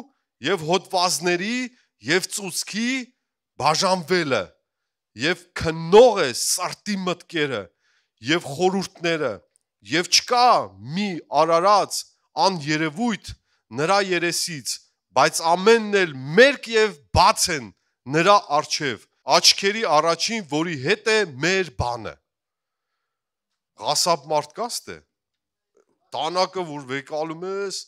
եւ հոդվածների եւ ծուցկի բաժանվելը եւ քննող է սրտի մտքերը եւ խորհուրդները եւ չկա մի արարած աներևույթ նրա երեսից, բայց ամենն էլ մերկ եւ բաց են նրա առջև, աչքերի առաջին, որի հետ է մեր բանը։ Ղասապ մարդ կաստ է, տանակը որ վեկալում ես,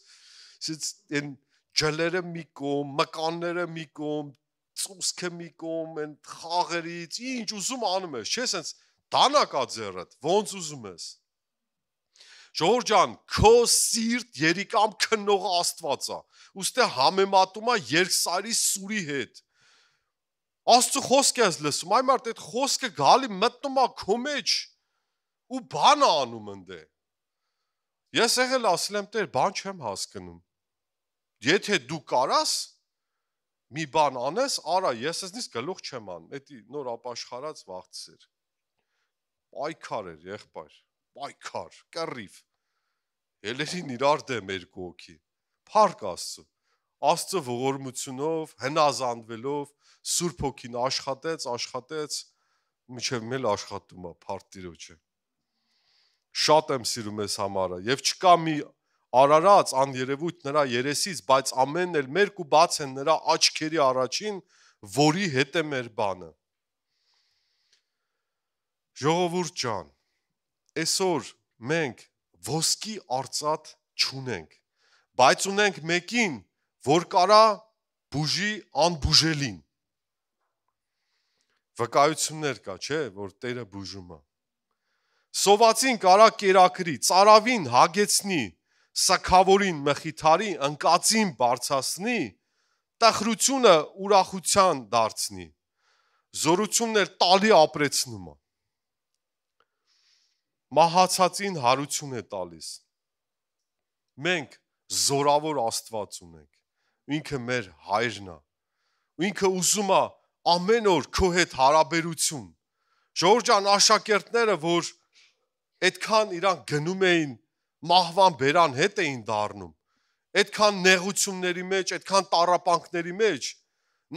այն ջլերը մի կողմ, մկանները մի կողմ, ծուսքը մի կողմ, այն խաղերից, ինչ ուզում անում ես, չէ՞, սենց տանակա ձեռդ, ոնց ուզում ես։ Ժողովուրդ ջան, քո սիրտ երիկամ քննողը Աստված է, ուստի համեմատում է երկսայրի սուրի հետ։ Աստծո խոսքը ես լսում, այ մարդ այդ խոսքը գալի մտնում է քո մեջ ու բան է անում ընդ է։ Ես եղել ասել եմ Տեր, բան չեմ հասկանում։ Եթե դու կարաս մի բան անես, արա, ես ասնից գլուխ չեմ անում, էդի նոր ապաշխարած վաղցեր։ Պայքար էր, եղբայր, պայքար, կռիվ։ Ելերին իրար դեմ երկու հոգի։ Փառք Աստծո։ Աստծո ողորմությունով, հնազանդվելով, Սուրբ Հոգին աշխատեց, մինչև մել աշխատում է, փառք Տիրոջը։ Շատ եմ սիրում ես համարը, եւ չկա մի արարած աներևույթ նրա երեսից, բայց ամենն էլ մերկ ու բաց են նրա աչքերի առաջին, որի հետ է մեր բանը։ Ժողովուրդ ջան, այսօր մենք ոսկի արծաթ չունենք, բայց ունենք մեկին, որ կարա բուժի անբուժելին։ Վկայություններ կա, չէ, որ Տերը բուժում է։ Սովածին կարա կերակրի, ծարավին հագեցնի, սքավորին մխիթարի, ընկածին բարձրացնի, տխրությունը ուրախության դարձնի, զորություններ տալի ապրեցնում է, մահացածին հարություն է տալիս։ Մենք զորավոր Աստված ունենք, ինքը մեր հայրն է, ինքը ուզում է ամեն օր քո հետ հարաբերություն։ Ժողովուրդ ջան, աշակերտները, որ այդքան իրանք գնում էին մահվան բերան հետ էին դառնում, այդքան նեղությունների մեջ, այդքան տառապանքների մեջ,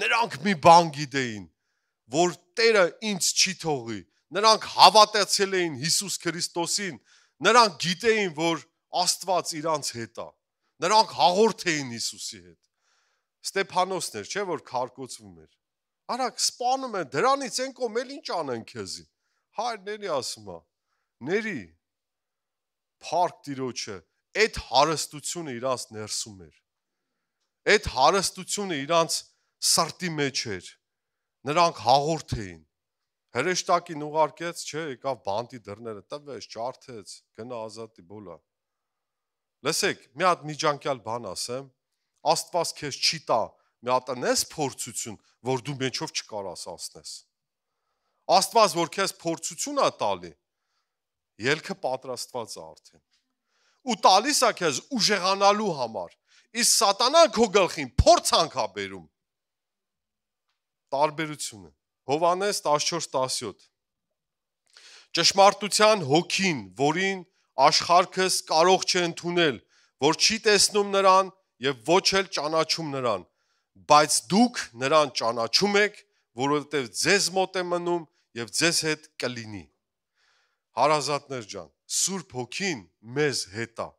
նրանք մի բան գիտեին, որ Տերը ինձ չի թողի, նրանք հավատացել էին Հիսուս Քրիստոսին, նրանք գիտեին, որ Աստված իրանց հետ է, նրանք հաղորդ էին Հիսուսի հետ։ Ստեփանոսն էր, չէ, որ քարկոծվում էր։ Արագ սպանում են, դրանից են կողմ էլ ինչ անեն քեզի։ Հայր ների ասում է, ների փառք Տիրոջը, այդ հարստությունը իրանց ներսում էր։ Այդ հարստությունը իրանց սրտի մեջ էր։ Նրանք հաղորդ էին։ Հրեշտակին ուղարկեց, չէ, եկավ բանտի դռները տվեց, ջարդեց, գնա ազատի բոլա։ Լսեք, մի հատ միջանկյալ բան ասեմ, Աստված քեզ չի տա մի հատ այնպես փորձություն, որ դու մեջով չկարաս ասնես։ Աստված որ քեզ փորձություն է տալի, ելքը պատրաստված է արդեն։ Ու տալիս է քեզ ուժեղանալու համար։ Իսկ սատանան քո գլխին փորձանք է բերում։ Տարբերությունը։ Հովհաննես 14:17 Ճշմարտության հոգին, որին աշխարհքս կարող չէ ընդունել, որ չի տեսնում նրան եւ ոչ էլ ճանաչում նրան, բայց դուք նրան ճանաչում եք, որովհետեւ ձեզ մոտ է մնում եւ ձեզ հետ կլինի։ Հարազատներ ջան, Սուրբ Հոգին մեզ հետ է,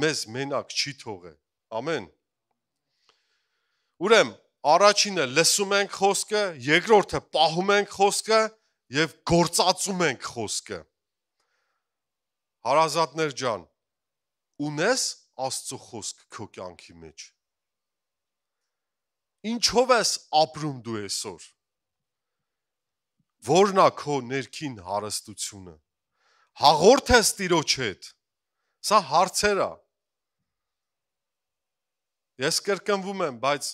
մեզ մենակ չի թողել։ Ամեն։ Ուրեմն առաջինը լսում ենք խոսքը, երկրորդը պահում ենք խոսքը եւ գործածում ենք խոսքը։ Հարազատներ ջան, ունես Աստծո խոսք քո կյանքի մեջ։ Ինչով ես ապրում դու այսօր։ Որն է քո ներքին հարստությունը։ Հաղորդ ես Տիրոջ հետ։ Սա հարցեր է։ Ես կրկնվում եմ, բայց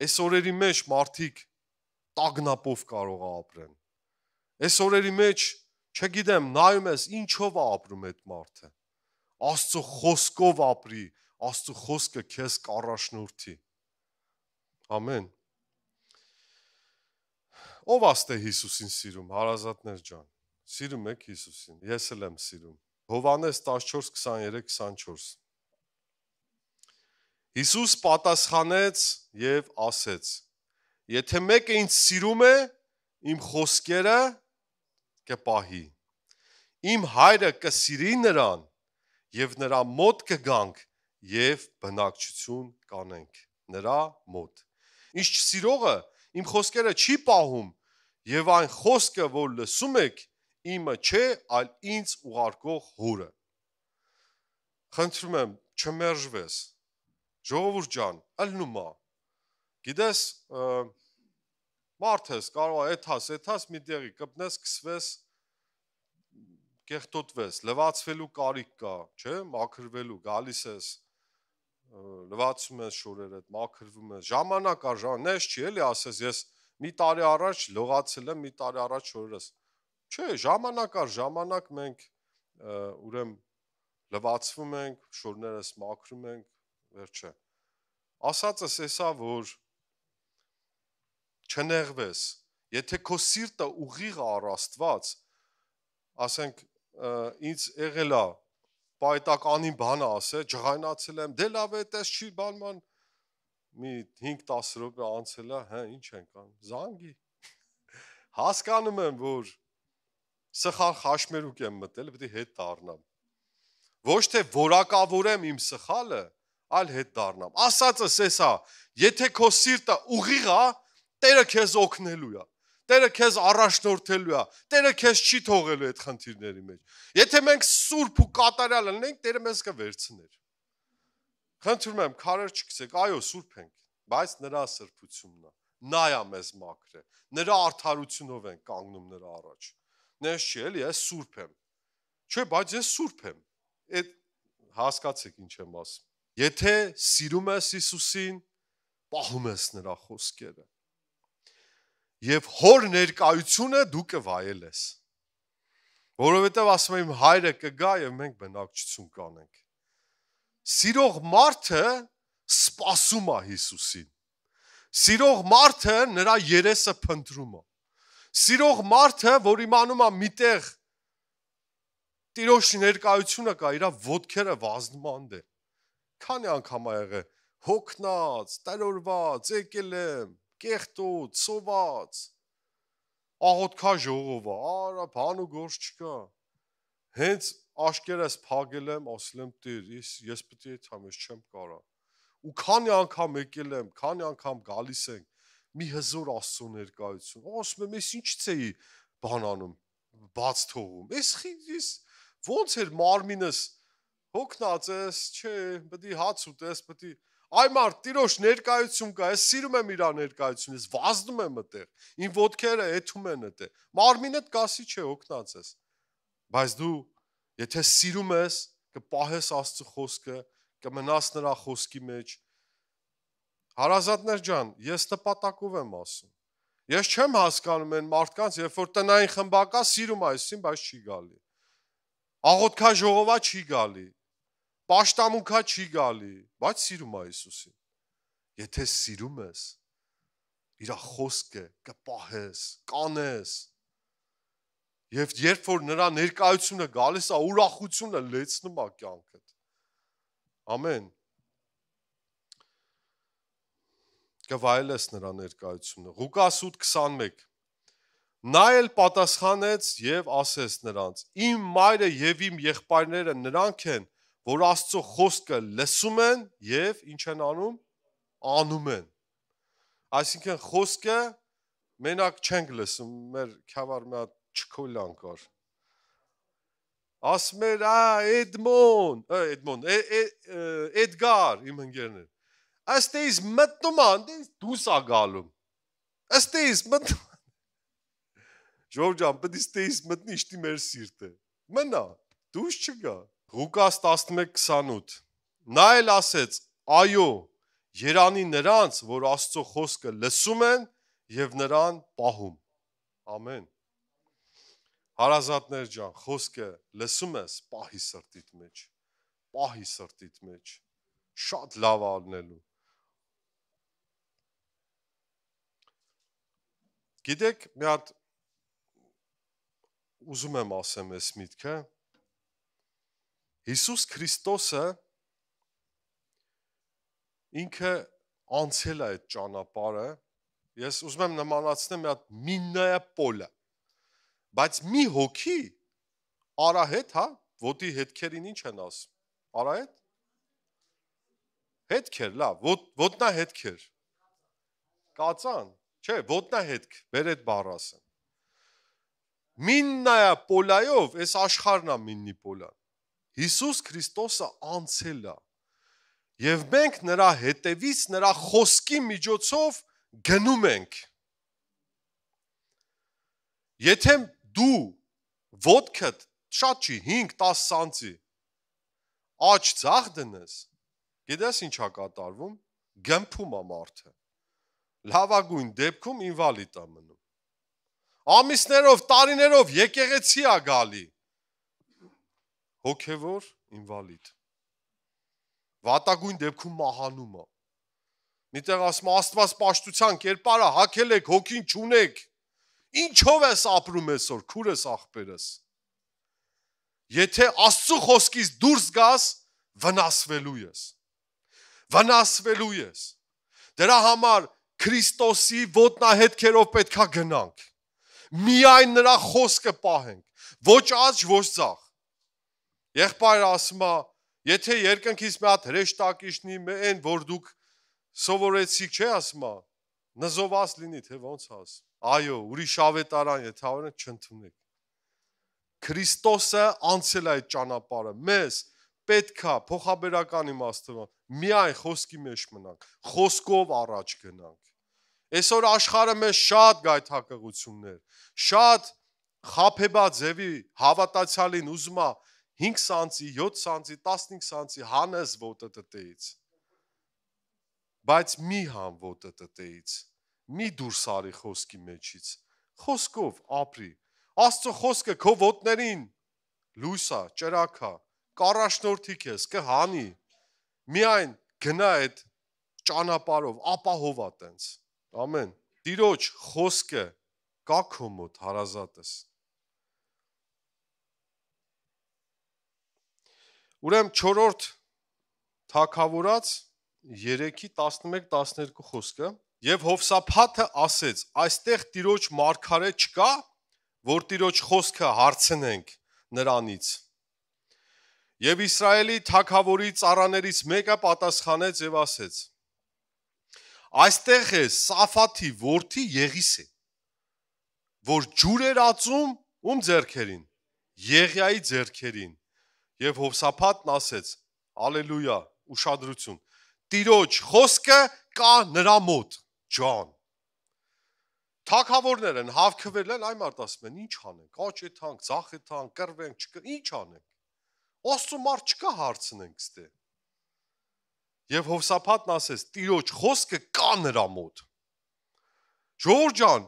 այս օրերի մեջ մարդիկ տագնապով կարող է ապրեն։ Այս օրերի մեջ, չգիտեմ, նայում ես ինչով է ապրում այդ մարդը։ Աստծո խոսքով ապրի, Աստծո խոսքը քեզ կառաջնորդի։ Ամեն։ Ով աստ է Հիսուսին սիրում, հարազատներ ջան։ Սիրում եք Հիսուսին, ես էլ եմ սիրում։ Հովհաննես 14:23-24 Հիսուս պատասխանեց եւ ասեց. Եթե մեկը ինձ սիրում է, իմ խոսքերը կպահի։ Իմ հայրը կսիրի նրան եւ նրա մոտ կգանք եւ բնակչություն կանենք նրա մոտ։ Ինչ սիրողը իմ խոսքերը չի պահում եւ այն խոսքը, որ լսում եք, իմը չէ, այլ ինձ ուղարկող Հորը։ Խնդրում եմ, չմերժվես։ Ժողովուրդ ջան, ըլնում է։ Գիտես, մարդ ես, կարող է էթաս մի տեղի կպնես, կսվես, կեղտոտվես, լվացվելու կարիք կա, չէ, մաքրվելու, գալիս ես, լվացում ես շորերդ, մաքրվում ես, ժամանակ կա, նես չի էլի ասես, ես մի տարի առաջ լողացել եմ, մի տարի առաջ շորերս, չէ, ժամանակ կա, ժամանակ մենք ուրեմ լվացվում ենք, շորներս մաքրում ենք, վերջը։ Ասածս էսա, որ չնեղվես, եթե քո սիրտը ուղիղ առ Աստված, ասենք ինձ եղել է պայտականին բանը ասել, ջղայնացել եմ, դե լավ է, տես չի բանման, մի 5-10 րոպե անցել է, հա, ինչ ենք անում, զանգի։ Հասկանում եմ, որ սխալ խաշմերուկ եմ մտել, պետք է հետ դառնամ։ Ոչ թե որակավորեմ իմ սխալը, այլ հետ դառնամ։ Ասածս էսա, եթե քո սիրտը ուղիղ է, Տերը քեզ օգնելու է։ Տերը քեզ առաջնորդելու է։ Տերը քեզ չի թողելու այդ խնդիրների մեջ։ Եթե մենք սուրբ ու կատարյալ լինենք, Տերը մեզ կվերցներ։ Խնդրում եմ, քարեր չգցեք, այո, սուրբ ենք, բայց նրա սրբությունն է, նա է մեզ մաքրել։ Նրա արդարությունով են կանգնում նրա առաջ։ Նես չի, էլի, ես սուրբ եմ։ Չէ, բայց ես սուրբ եմ։ Այդ հասկացեք ինչ եմ ասում։ Եթե սիրում ես Հիսուսին, պահում ես նրա խոսքերը։ Եվ հոր ներկայությունը դու կվայելես։ Որովհետև ասում եմ հայրը կգա եւ մենք բնակչություն կանենք։ Սիրող մարդը սպասում է Հիսուսին։ Սիրող մարդը նրա երեսը փնտրում է։ Սիրող մարդը, որ իմանում է միտեղ Տիրոջ ներկայությունը կա, իր ոտքերը վազնմանդ է։ Քանի անգամ ա եղել հոգնած, տարորված, եկել եմ, կեղտոտ, սոված, աղոթքա ժողովա, արա բան ու գործ չկա։ Հենց աշկերս փագել եմ, ասել եմ Տեր, ես պետք է այդքան ես չեմ կարա։ Ու քանի անգամ եկել եմ, քանի անգամ գալիս ենք, մի հզոր Աստծո ներկայություն։ Ասում եմ, ես ինչ ցեի բան անում, բաց թողում։ Ես ոնց էր մարմինս հոգնած ես, չէ, պետք է հաց ուտես, պետք է այ մարդ Տիրոջ ներկայություն կա, ես սիրում եմ իր ներկայությունը, ես վազնում եմ այդտեղ, իմ ոտքերը էթում են այդտեղ։ Մարմինդ կասի չէ, հոգնած ես։ Բայց դու եթե սիրում ես, կպահես Աստծո խոսքը, կմնաս նրա խոսքի մեջ։ Հարազատներ ջան, ես նպատակով եմ ասում։ Ես չեմ հասկանում այն մարդկանց, երբ որ տնային խմբակա սիրում այսին, բայց չի գալի։ Աղոթքա ժողովա չի գալի։ Պաշտամունքա չի գալի, բայց սիրում է Հիսուսին։ Եթե սիրում ես, իր խոսքը կպահես, կանես։ Եվ երբ որ նրա ներկայությունը գալիս է, ուրախությունը լեցնում է կյանքդ։ Ամեն։ Կվայելես նրա ներկայությունը։ Ղուկաս 8:21 Նա էլ պատասխանեց եւ ասեց նրանց. Իմ մայրը եւ իմ եղբայրները նրանք են, որ Աստծո խոսքը լսում են եւ ինչ են անում, անում են։ Այսինքն խոսքը մենակ չենք լսում, մեր քավար մի հատ չքոլան կար։ Ասում էր, Էդգար, իմ ընկերն է։ Ըստ էս մտնում ան, դուս ա գալում։ Ըստ էս մտնում Ժորժան, պետք է ստեյս մտնի իշտի մեր սիրտը։ Մնա, դուս չգա։ Ղուկաս 11:28 Նա էլ ասեց. Այո, երանի նրանց, որ Աստծո խոսքը լսում են եւ նրան պահում։ Ամեն։ Հարազատներ ջան, խոսքը լսում ես, պահի սրտիդ մեջ։ Պահի սրտիդ մեջ։ Շատ լավ ալնելու։ Գիտեք, մի հատ ուզում եմ ասեմ այս միտքը, Հիսուս Քրիստոսը ինքը անցել է այդ ճանապարհը, ես ուզում եմ նմանացնեմ մի հատ միննայա պոլը, բայց մի հոգի արահետ, հա, ոտի հետքերին ինչ են ասում, արահետ, հետքեր, լավ, ոտնա հետքեր, կածան, չէ, ոտնա հետք, վեր էդ բառ ասեմ, միննայա պոլայով, այս աշխարհն է միննի պոլան, Հիսուս Քրիստոսը անցել է եւ մենք նրա հետևից նրա խոսքի միջոցով գնում ենք։ Եթե դու ոտքդ շատ չի 5-10 սանտի աջ ցախ դնես, գիտես ինչ է կատարվում, գմփում է մարդը։ Լավագույն դեպքում ինվալիդ է մնում։ Ամիսներով, տարիներով եկեղեցի է գալի։ Հոգևոր ինվալիդ։ Վատագույն դեպքում մահանում է։ Միտեղ ասում Աստված պաշտության կերպարը հագել եք, հոգին չունեք։ Ինչով ես ապրում այսօր, քուրս աղբերս։ Եթե Աստծո խոսքից դուրս գաս, վնասվելու ես։ Վնասվելու ես։ Դրա համար Քրիստոսի ոտնահետքերով պետքա գնանք։ Միայն նրա խոսքը պահենք, ոչ աջ, ոչ ցախ։ Եղբայրը ասում է, եթե երկնքից մի հատ հրեշտակ իջնի, այն որ դուք սովորեցիք, չէ՞ ասում է, նզովաս լինի, թե ոնց ասում։ Այո, ուրիշ ավետարան, եթե ավերեն չընդունեք։ Քրիստոսը անցել է այդ ճանապարհը, մեզ պետքա փոխաբերական իմաստով միայն խոսքի մեջ մնանք, խոսքով առաջ գնանք։ Այսօր աշխարհը մեզ շատ գայթակղություններ, շատ խաբեբա ձևի հավատացյալին ուզում է 5 սանտի, 7 սանտի, 15 սանտի հանես ոտտտեից։ Բայց մի համ ոտտտեից, մի դուրս արի խոսքի մեջից, խոսքով ապրի։ Աստծո խոսքը քո ոտներին լույսա, ճրակա, կառաջնորդի քեզ, կհանի։ Միայն գնա այդ ճանապարհով, ապահովա տենց։ Ամեն։ Տիրոջ խոսքը կա քո մոտ հարազատս։ Ուրեմն 4-րդ թագավորաց 3:11-12 խոսքը եւ Հովսափաթը ասեց. այստեղ Տիրոջ մարգարե չկա, որ Տիրոջ խոսքը հարցնենք նրանից։ Եվ Իսրայելի թագավորի ծառաներից մեկը պատասխանեց եւ ասեց. այստեղ է Սաֆաթի որդի Եղիսե, որ ջուր էր ածում ում ձեռքերին, Եղիայի ձեռքերին։ Եվ Հովսափաթն ասեց. Ալելույա, ուշադրություն։ Տիրոջ խոսքը կա նրա մոտ, ջան։ Թագավորներ են հավաքվել են, այն մարդ ասում են, ինչ անենք, աճեթանք, ծախեթանք, կռվենք, ինչ անենք։ Աստծո մարդ չկա հարցնենք ստե։ Եվ Հովսափաթն ասեց, Տիրոջ խոսքը կա նրա մոտ։ Ժողովուրդ ջան,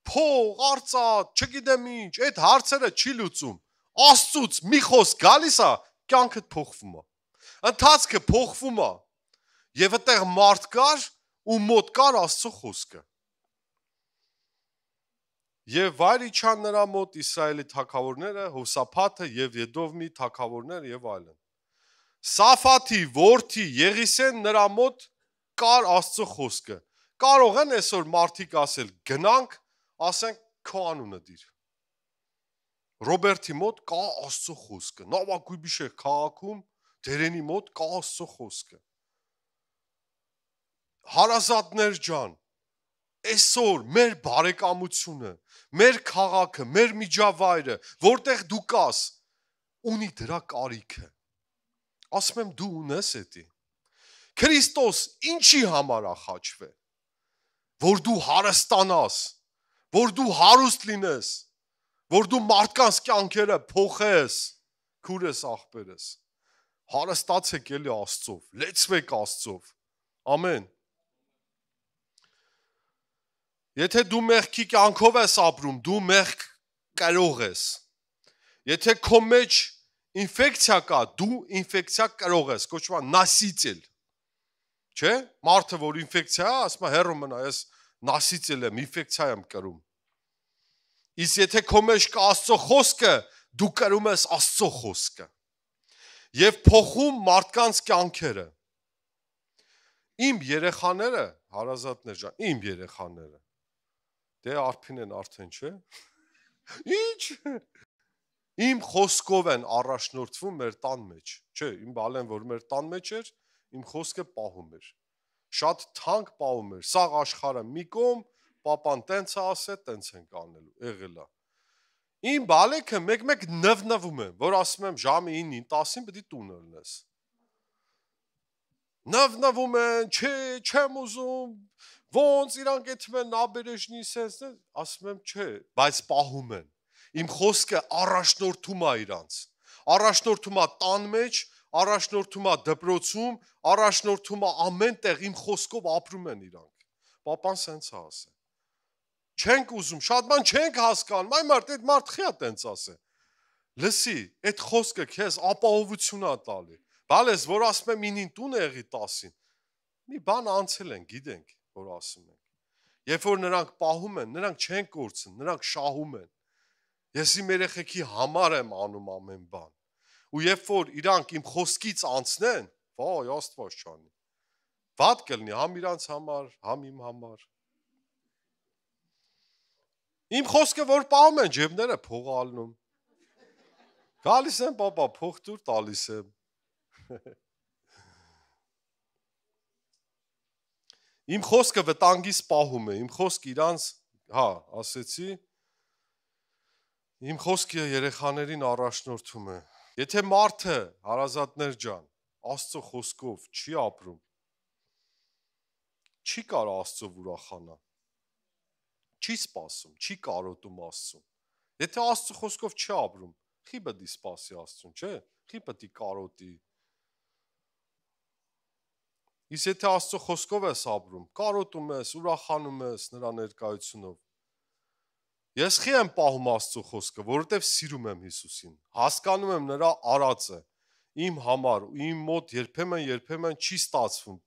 փող, արծաթ, չգիտեմ ինչ, այդ հարցերը չի լուծում։ Աստծուց մի խոսք գալիս է, կյանքդ փոխվում է։ Ընթացքը փոխվում է։ Եվ այդտեղ մարդ կար, ու մոտ կար Աստծո խոսքը։ Եվ վայր իջան նրա մոտ Իսրայելի թագավորները, Հովսափաթը եւ Եդովմի թագավորները եւ այլն։ Սաֆաթի որդի Եղիսեն նրա մոտ կար Աստծո խոսքը։ Կարող են այսօր մարդիկ ասել, գնանք, ասենք քո անունը դիր։ Ռոբերտի մոտ կա Աստծո խոսքը։ Նավակույբիշեր քաղաքում դերենի մոտ կա Աստծո խոսքը։ Հարազատներ ջան, այսօր մեր բարեկամությունը, մեր քաղաքը, մեր միջավայրը, որտեղ դու կաս, ունի դրա կարիքը։ Ասում եմ դու ունես էդի։ Քրիստոս ինչի համար է խաչվել, որ դու հարստանաս, որ դու հարուստ լինես, որ դու մարդկանց կյանքերը փոխես, քուրես աղբերս։ Հարստացեք էլի Աստծով, լեցվեք Աստծով։ Ամեն։ Եթե դու մեղքի կյանքով ես ապրում, դու մեղք կրող ես։ Եթե քո մեջ ինֆեկցիա կա, դու ինֆեկցիա կրող ես, կոչվում է նասիցել։ Չէ՞, մարդը որ ինֆեկցիա, ասում է հեռու մնա, ես նասիցել եմ, ինֆեկցիա եմ կրում։ Իսկ եթե քո մեջ կա Աստծո խոսքը, դու կրում ես Աստծո խոսքը։ Եվ փոխում մարդկանց կյանքերը։ Իմ երեխաները, հարազատներ ջան, իմ երեխաները։ Դե արփին են արդեն, չէ՞։ Ինչ։ Իմ խոսքով են առաջնորդվում մեր տան մեջ, չէ, իմ բալեն որ մեր տան մեջ էր, իմ խոսքը պահում էր։ Շատ թանկ պահում էր։ Սաղ աշխարհը մի կողմ, պապան տենց է ասել, տենց ենք անելու, եղել է։ Իմ բալեքը մեկ-մեկ նվնվում եմ, որ ասում եմ ժամը 9-ին 10-ին պետք է տունը լինես։ Նվնվում են, չէ, չեմ ուզում, ոնց իրանք այդ մեն նաբերեժնի սենսն, ասում եմ չէ, բայց պահում են։ Իմ խոսքը առաջնորդում է իրանց։ Առաջնորդում է տան մեջ, առաջնորդում է դպրոցում, առաջնորդում է ամեն տեղ, իմ խոսքով ապրում են իրանք։ Պապան սենց է ասել։ Չենք ուզում, շատ բան չենք հասկանում, այ մարդ, այդ մարդ խիա տենց ասե։ Լսի, այդ խոսքը քեզ ապահովություն է տալի։ Բալես, որ ասում եմ 9-ին տուն է եղի 10-ին։ Մի բան անցել են, գիտենք, որ ասում ենք։ Երբ որ նրանք պահում են, նրանք չեն կորցնում, նրանք շահում են։ Ես իմ երեխեքի համար եմ անում ամեն բան։ Ու երբ որ իրանք իմ խոսքից անցնեն, վայ, Աստված չանի։ Վատ կլինի համ իրանց համար, համ իմ համար։ Իմ խոսքը որ պահում են, ջեբները փող ալնում։ Գալիս եմ, պապա, փող տուր, տալիս եմ։ Իմ խոսքը վտանգից պահում է, իմ խոսքը իրանց, հա, ասեցի, իմ խոսքը երեխաներին առաջնորդում է։ Եթե մարդը, հարազատներ ջան, Աստծո խոսքով չի ապրում, չի կարող Աստծով ուրախանալ։ չի սպասում, չի կարոտում Աստծուն։ Եթե Աստծո խոսքով չի ապրում, խի պետք է սպասի Աստծուն, չէ՞։ Խի պետք է կարոտի։ Իսկ եթե Աստծո խոսքով ես ապրում, կարոտում ես, ուրախանում ես նրա ներկայությունով։ Ես խի եմ պահում Աստծո խոսքը, որովհետև սիրում եմ Հիսուսին։ Հասկանում եմ նրա արածը իմ համար, իմ մոտ երբեմն չի ստացվում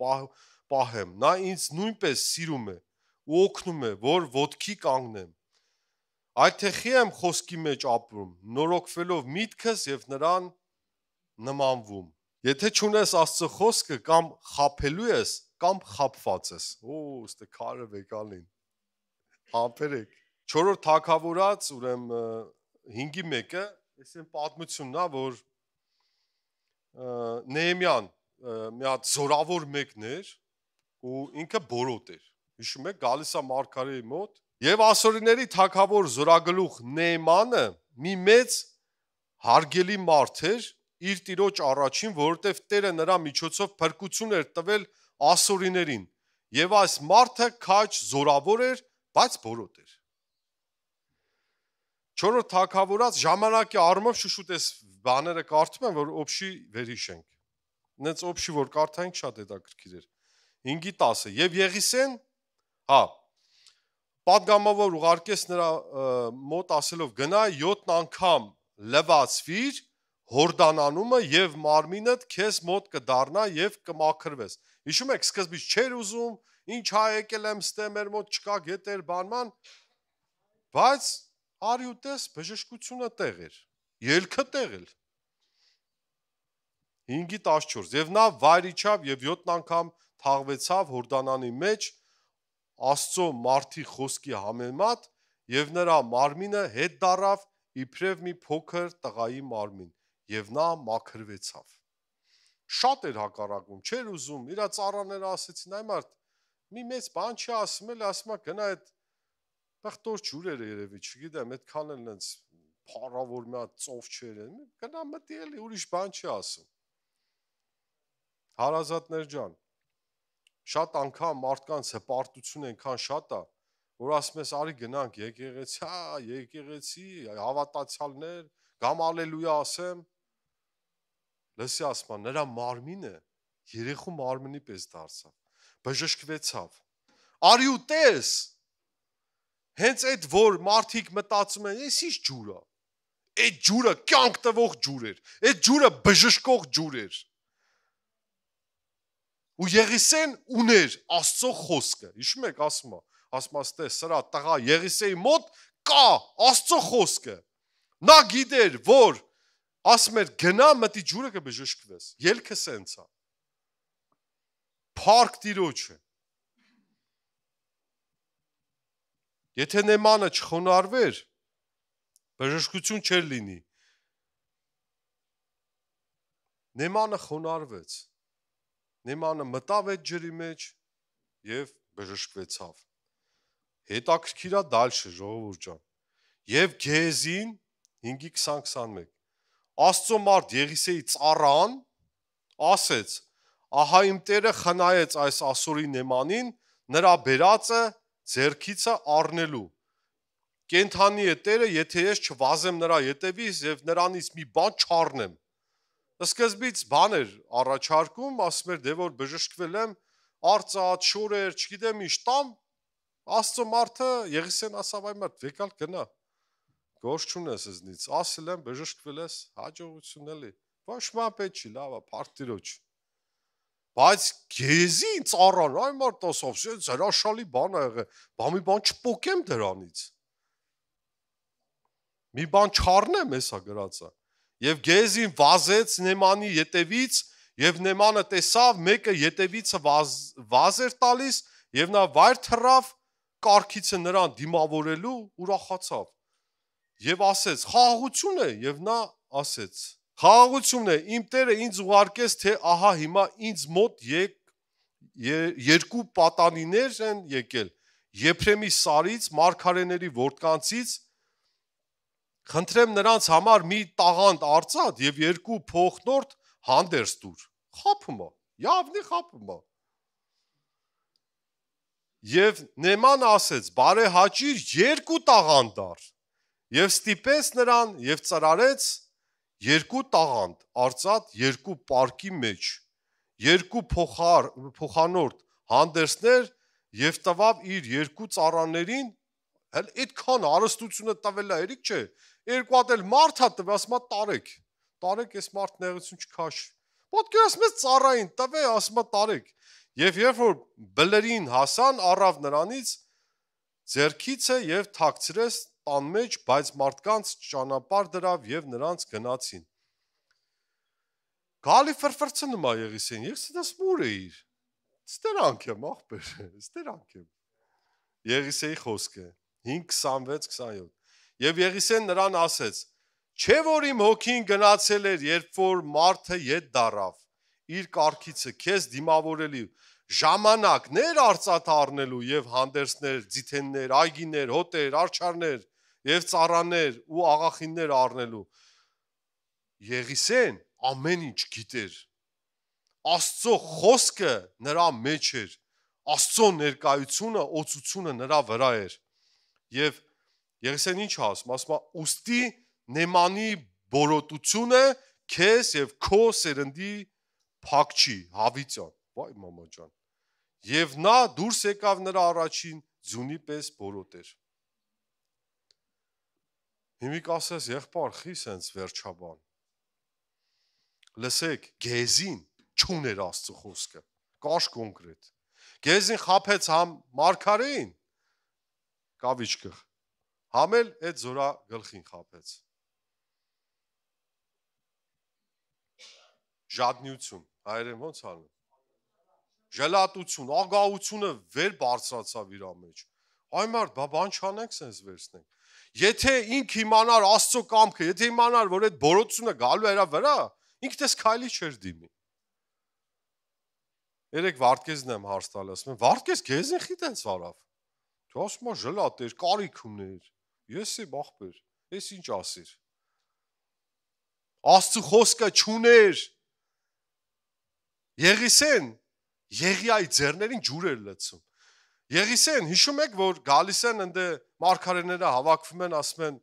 պահեմ։ Նա ինձ նույնպես սիրում է ու օգնում է, որ ոտքի կանգնեմ։ Այդ թե խի եմ խոսքի մեջ ապրում, նորոգվելով միտքս եւ նրան նմանվում։ Եթե չունես Աստծո խոսքը, կամ խաբելու ես, կամ խաբված ես։ Ստե քարը վեկալին։ Համբերեք։ 4-րդ թագավորած, ուրեմն 5:1-ը, այս այն պատմությունն է, որ Նեհեմյան մի հատ զորավոր մեկն էր ու ինքը բորոտ էր։ Հիշում եք, գալիս է մարգարեի մոտ, եւ ասորիների թագավոր զորագլուխ Նեհեմանը մի մեծ հարգելի մարդ էր իր տիրոջ առաջին, որովհետև Տերը նրա միջոցով փրկություն էր տվել ասորիներին, եւ այս մարդը քաջ զորավոր էր, բայց բորոտ էր։ 4-րդ թագավորած ժամանակի առումով շուշուտ այս բաները կարդում եմ, որ օբշի վերհիշենք։ Նենց օբշի որ կարդանք շատ հետաքրքիր էր։ 5:10 եւ Եղիսեն, պատգամավոր ուղարկեց նրա մոտ ասելով գնա 7 անգամ լվացվիր Հորդանանումը եւ մարմինդ քեզ մոտ կդառնա եւ կմաքրվես։ Հիշում եք, սկզբից չէր ուզում, ինչ հայ եկել եմ ստե մեր մոտ չկա գետեր բանման, բայց արի ու տես բժշկությունը տեղ էր, ելքը տեղ էր։ 5:14 եւ նա վայր իջավ եւ 7 անգամ թաղվեցավ Հորդանանի մեջ Աստծո մարդի խոսքի համեմատ եւ նրա մարմինը հետ դառավ իբրև մի փոքր տղայի մարմին եւ նա մաքրվեցավ։ Շատ էր հակառակում, չէր ուզում, իր ծառաները ասեցին, այ մարդ մի մեծ բան չի ասում, էլ ասում է գնա այդ բախտոր ջուրերը երևի, չգիտեմ, այդքան էլ նենց փառավոր մի հատ ծով չեր, գնա մտի էլի ուրիշ բան չի ասում։ Հարազատներ ջան, շատ անգամ մարդկանց հպարտություն այնքան շատ է, որ ասում ես արի գնանք եկեղեցի, հավատացյալներ, գամ ալելույա ասեմ, լսի ասма, նրա մարմինը երեխու մարմնի պես դարձավ, բժշկվեցավ։ Արի ու տես, հենց այդ որ մարդիկ մտածում են, այս ինչ ջուր է, այդ ջուրը կյանք տվող ջուր էր, այդ ջուրը բժշկող ջուր էր։ Ու Եղիսեն ուներ Աստծո խոսքը, հիշում եք ասում է, ստե սրա տղա Եղիսեի մոտ կա Աստծո խոսքը։ Նա գիտեր, որ ասում էր գնա մտի ջուրը կբժշկվես, ելքը սենց է։ Փառք Տիրոջը։ Եթե Նեհմանը չխոնարհվեր, բժշկություն չէր լինի։ Նեհմանը խոնարհվեց։ Նեհմանը մտավ այդ ջրի մեջ եւ բժշկվեցավ։ Հետաքրքիր է դալշը ժողովուրդ ջան։ Եվ Գեհեզին 5:20-21 Աստծո մարդ Եղիսեի ծառան ասեց. ահա իմ Տերը խնայեց այս ասորի Նեհմանին, նրա բերածը ձեռքիցը առնելու։ Կենթանի է Տերը, եթե ես չվազեմ նրա ետևից եւ նրանից մի բան չառնեմ։ Սկզբից բան էր առաջարկում, ասում էր դե որ բժշկվել եմ, արծաթ, շորեր, չգիտեմ ինչ տամ, Աստծո մարդը Եղիսեն ասավ այ մարդ վեկալ գնա։ Գործ չունես զնից, ասել եմ բժշկվել ես, հաջողություն էլի։ Ոչ ման պետք չի, լավ է, փառք Տիրոջ։ Բայց Գեհեզին ծառան, այ մարդ ասավ, հրաշալի բան ա եղել, բա մի բան չպոկեմ դրանից։ Մի բան չառնեմ, էսա գրածը։ Եվ Գեհեզին վազեց Նեհմանի ետևից, եւ Նեհմանը տեսավ, մեկը ետևիցը վազ էր տալիս, եւ նա վայր թռավ կառքիցը նրան դիմավորելու, ուրախացավ։ Եվ ասեց. խաղաղություն է, եւ նա ասեց. խաղաղություն է, իմ Տերը ինձ ուղարկեց, թե ահա հիմա ինձ մոտ երկու պատանիներ են եկել, Եփրեմի սարից, մարգարեների որդկանցից, խնդրեմ նրանց համար մի տաղանդ արծաթ եւ երկու փոխնորդ հանդերձ տուր։ Խափում է, явնի խափում է։ Եվ Նեման ասեց. բարեհաճիր 2 տաղանդ առ, եւ ստիպեց նրան եւ ծրարեց 2 տաղանդ արծաթ 2 պարկի մեջ, 2 փոխանորդ հանդերձներ եւ տվավ իր 2 ծառաներին, հəl այդքան հարստությունը տվել է, երիկ չէ, 2 հատ էլ մարդ հա տվե, ասում է տարեք այս մարդ նեղություն չքաշ, ոտքերս մեծ ծառային տվե, ասում է տարեք, եւ երբ որ բլրին հասան, առավ նրանից ձեռքիցը եւ թաքցրեց տան մեջ, բայց մարդկանց ճանապարհ դրավ եւ նրանց գնացին։ Գալի ֆրֆրցնում է Եղիսեն, ես դա սմուր էիր։ Ստերանք եմ, ախպեր, ստերանք եմ։ Եղիսեի խոսքը 5:26-27։ Եվ Եղիսեն նրան ասեց. չէ որ իմ հոգին գնացել էր, երբ որ մարդը ետ դարավ, իր կառքիցը քեզ դիմավորելի ժամանակներ արծաթ առնելու եւ հանդերձներ, ձիթեններ, այգիներ, հոտեր, արջարներ եւ ծառաներ ու աղախիններ առնելու։ Եղիսեն ամեն ինչ գիտեր։ Աստծո խոսքը նրա մեջ էր, Աստծո ներկայությունը, օծությունը նրա վրա էր։ Եվ Եղիսեն ինչ ասում, ասում է ուստի Նեմանի բորոտությունը քեզ եւ քո սերնդի փակչի, հավիճան, վայ մամա ջան։ Եվ նա դուրս եկավ նրա առաջին ձյունի պես բորոտեր։ Հիմիկ ասես եղբայր խի սենց վերջաբան։ Լսեք, Գեզին չուներ Աստծո խոսքը, կաշ կոնկրետ։ Գեզին խափեց համ մարգարեին, կավիճկը, համ էլ այդ զորա գլխին խափեց։ Ժատնություն, հայերեն ոնց անում։ Ժլատություն, ագահությունը վեր բարձրացավ իր մեջ։ Այ մարդ, բան չանենք սենց վերցնենք։ Եթե ինք իմանար Աստծո կամքը, եթե իմանար, որ այդ բորոտությունը գալու է իր վրա, ինքն էս քայլի չէր դիմի։ Երեք Վարդգեզն եմ հարց տալ, ասում եմ, Վարդգեզ Գեզին խի տենց արավ։ Դու ասում ես ժլատ էր, կարիք ուներ։ Ես եմ ախպեր, ես ինչ ասիր։ Աստծո խոսքը չուներ։ Եղիսեն Եղիայի ձեռներին ջուր էր լցում։ Եղիսեն, հիշում եք, որ գալիս են ընդ մարգարեները հավաքվում են, ասում են,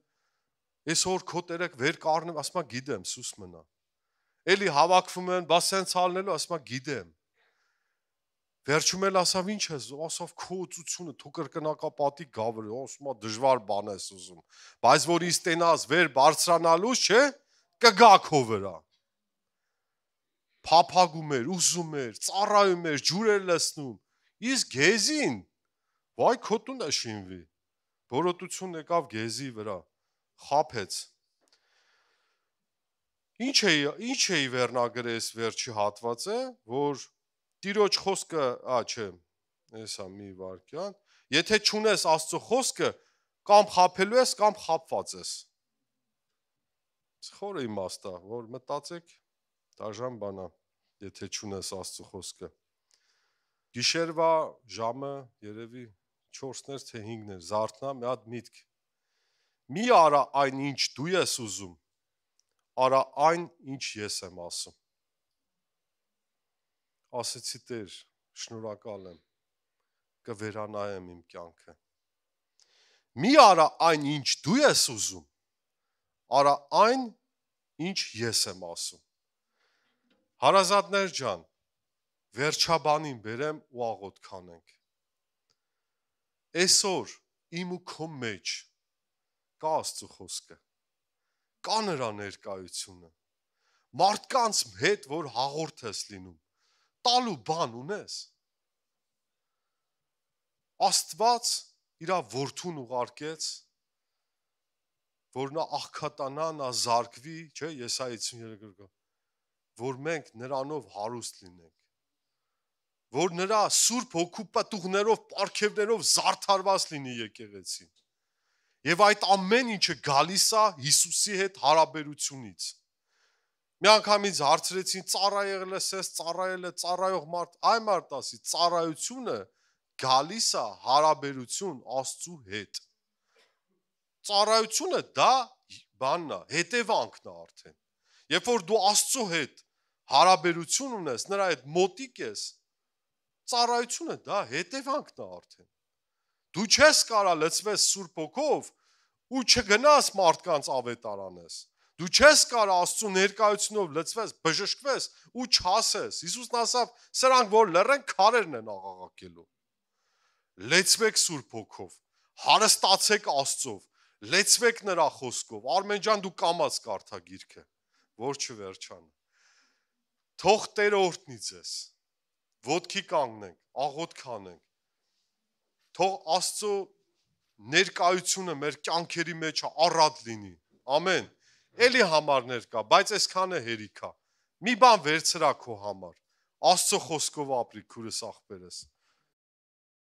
այսօր քո տերեք վեր կառնեմ, ասում եմ, գիտեմ, սուս մնա։ Էլի հավաքվում են, բա սենց ալնելու, ասում եմ, գիտեմ։ Վերջում էլ ասավ, ինչ ես, ասավ քո օծությունը, թու կրկնակապատիկ գավր, ասում եմ, դժվար բան ես ուզում, բայց որ ինձ տենաս վեր բարձրանալուց, չէ, կգա քո վրա։ Փափագում էր, ուզում էր, ծառայում էր, ջուր էր լցնում։ Իսկ Գեզին, վայ քո տունը շինվի։ Բորոտություն եկավ Գեզի վրա, խափեց։ Ինչ էի վերնագրես վերջի հատվածը, որ Տիրոջ խոսքը, չէ, էսա մի վարքյան, եթե չունես Աստծո խոսքը, կամ խափելու ես, կամ խափված ես։ Խորը իմաստա, որ մտածեք, դաժան բանա, եթե չունես Աստծո խոսքը։ Գիշերվա ժամը երևի 4-ներ թե 5-ներ, զարթնա մի հատ միտք։ Մի արա այն ինչ դու ես ուզում, արա այն ինչ ես եմ ասում։ Ասեցի Տեր, շնորհակալ եմ, կվերանայեմ իմ կյանքը։ Մի արա այն ինչ դու ես ուզում, արա այն ինչ ես եմ ասում։ Հարազատներ ջան, վերջաբանին բերեմ ու աղոտ կանենք։ Այսօր իմ ու քո մեջ կա Աստծո խոսքը, կա նրա ներկայությունը, մարդկանց հետ որ հաղորդ ես լինում, տալու բան ունես։ Աստված իր որդուն ուղարկեց, որ նա աղքատանա, նա զարկվի, չէ, Եսայի 53, որ մենք նրանով հարուստ լինենք, որ նրա սուրբ հոգու պտուղներով, պարգևներով զարդարված լինի եկեղեցին։ Եվ այդ ամեն ինչը գալիս է Հիսուսի հետ հարաբերությունից։ Մի անգամից հարցրեցին ծառայել ես, ծառայող մարդ, այ մարդ ասի, ծառայությունը գալիս է հարաբերություն Աստծու հետ։ Ծառայությունը դա բանն է, հետևանքն է արդեն։ Երբ որ դու Աստծու հետ հարաբերություն ունես, նրա հետ մոտիկ ես, ծառայությունը դա հետևանքն է արդեն։ Դու չես կարա լցվես Սուրբ Հոգով ու չգնաս մարդկանց ավետարանես։ Դու չես կարա Աստծո ներկայությունով լցվես, բժշկվես ու չասես։ Հիսուսն ասավ, սրանք որ լռեն քարերն են աղաղակելու։ Լեցվեք Սուրբ Հոգով, հարստացեք Աստծով, լեցվեք նրա խոսքով։ Արմեն ջան, դու կամաց կարդա գիրքը, որ չվերջանա։ Թող Տերը օրհնի ձեզ։ Ոտքի կանգնենք, աղոթք անենք։ Թող Աստծո ներկայությունը մեր կյանքերի մեջ առատ լինի։ Ամեն։ Էլի համարներ կա, բայց այսքանը հերիք է։ Մի բան վերցրա քո համար։ Աստծո խոսքով ապրի քուրս աղբերս։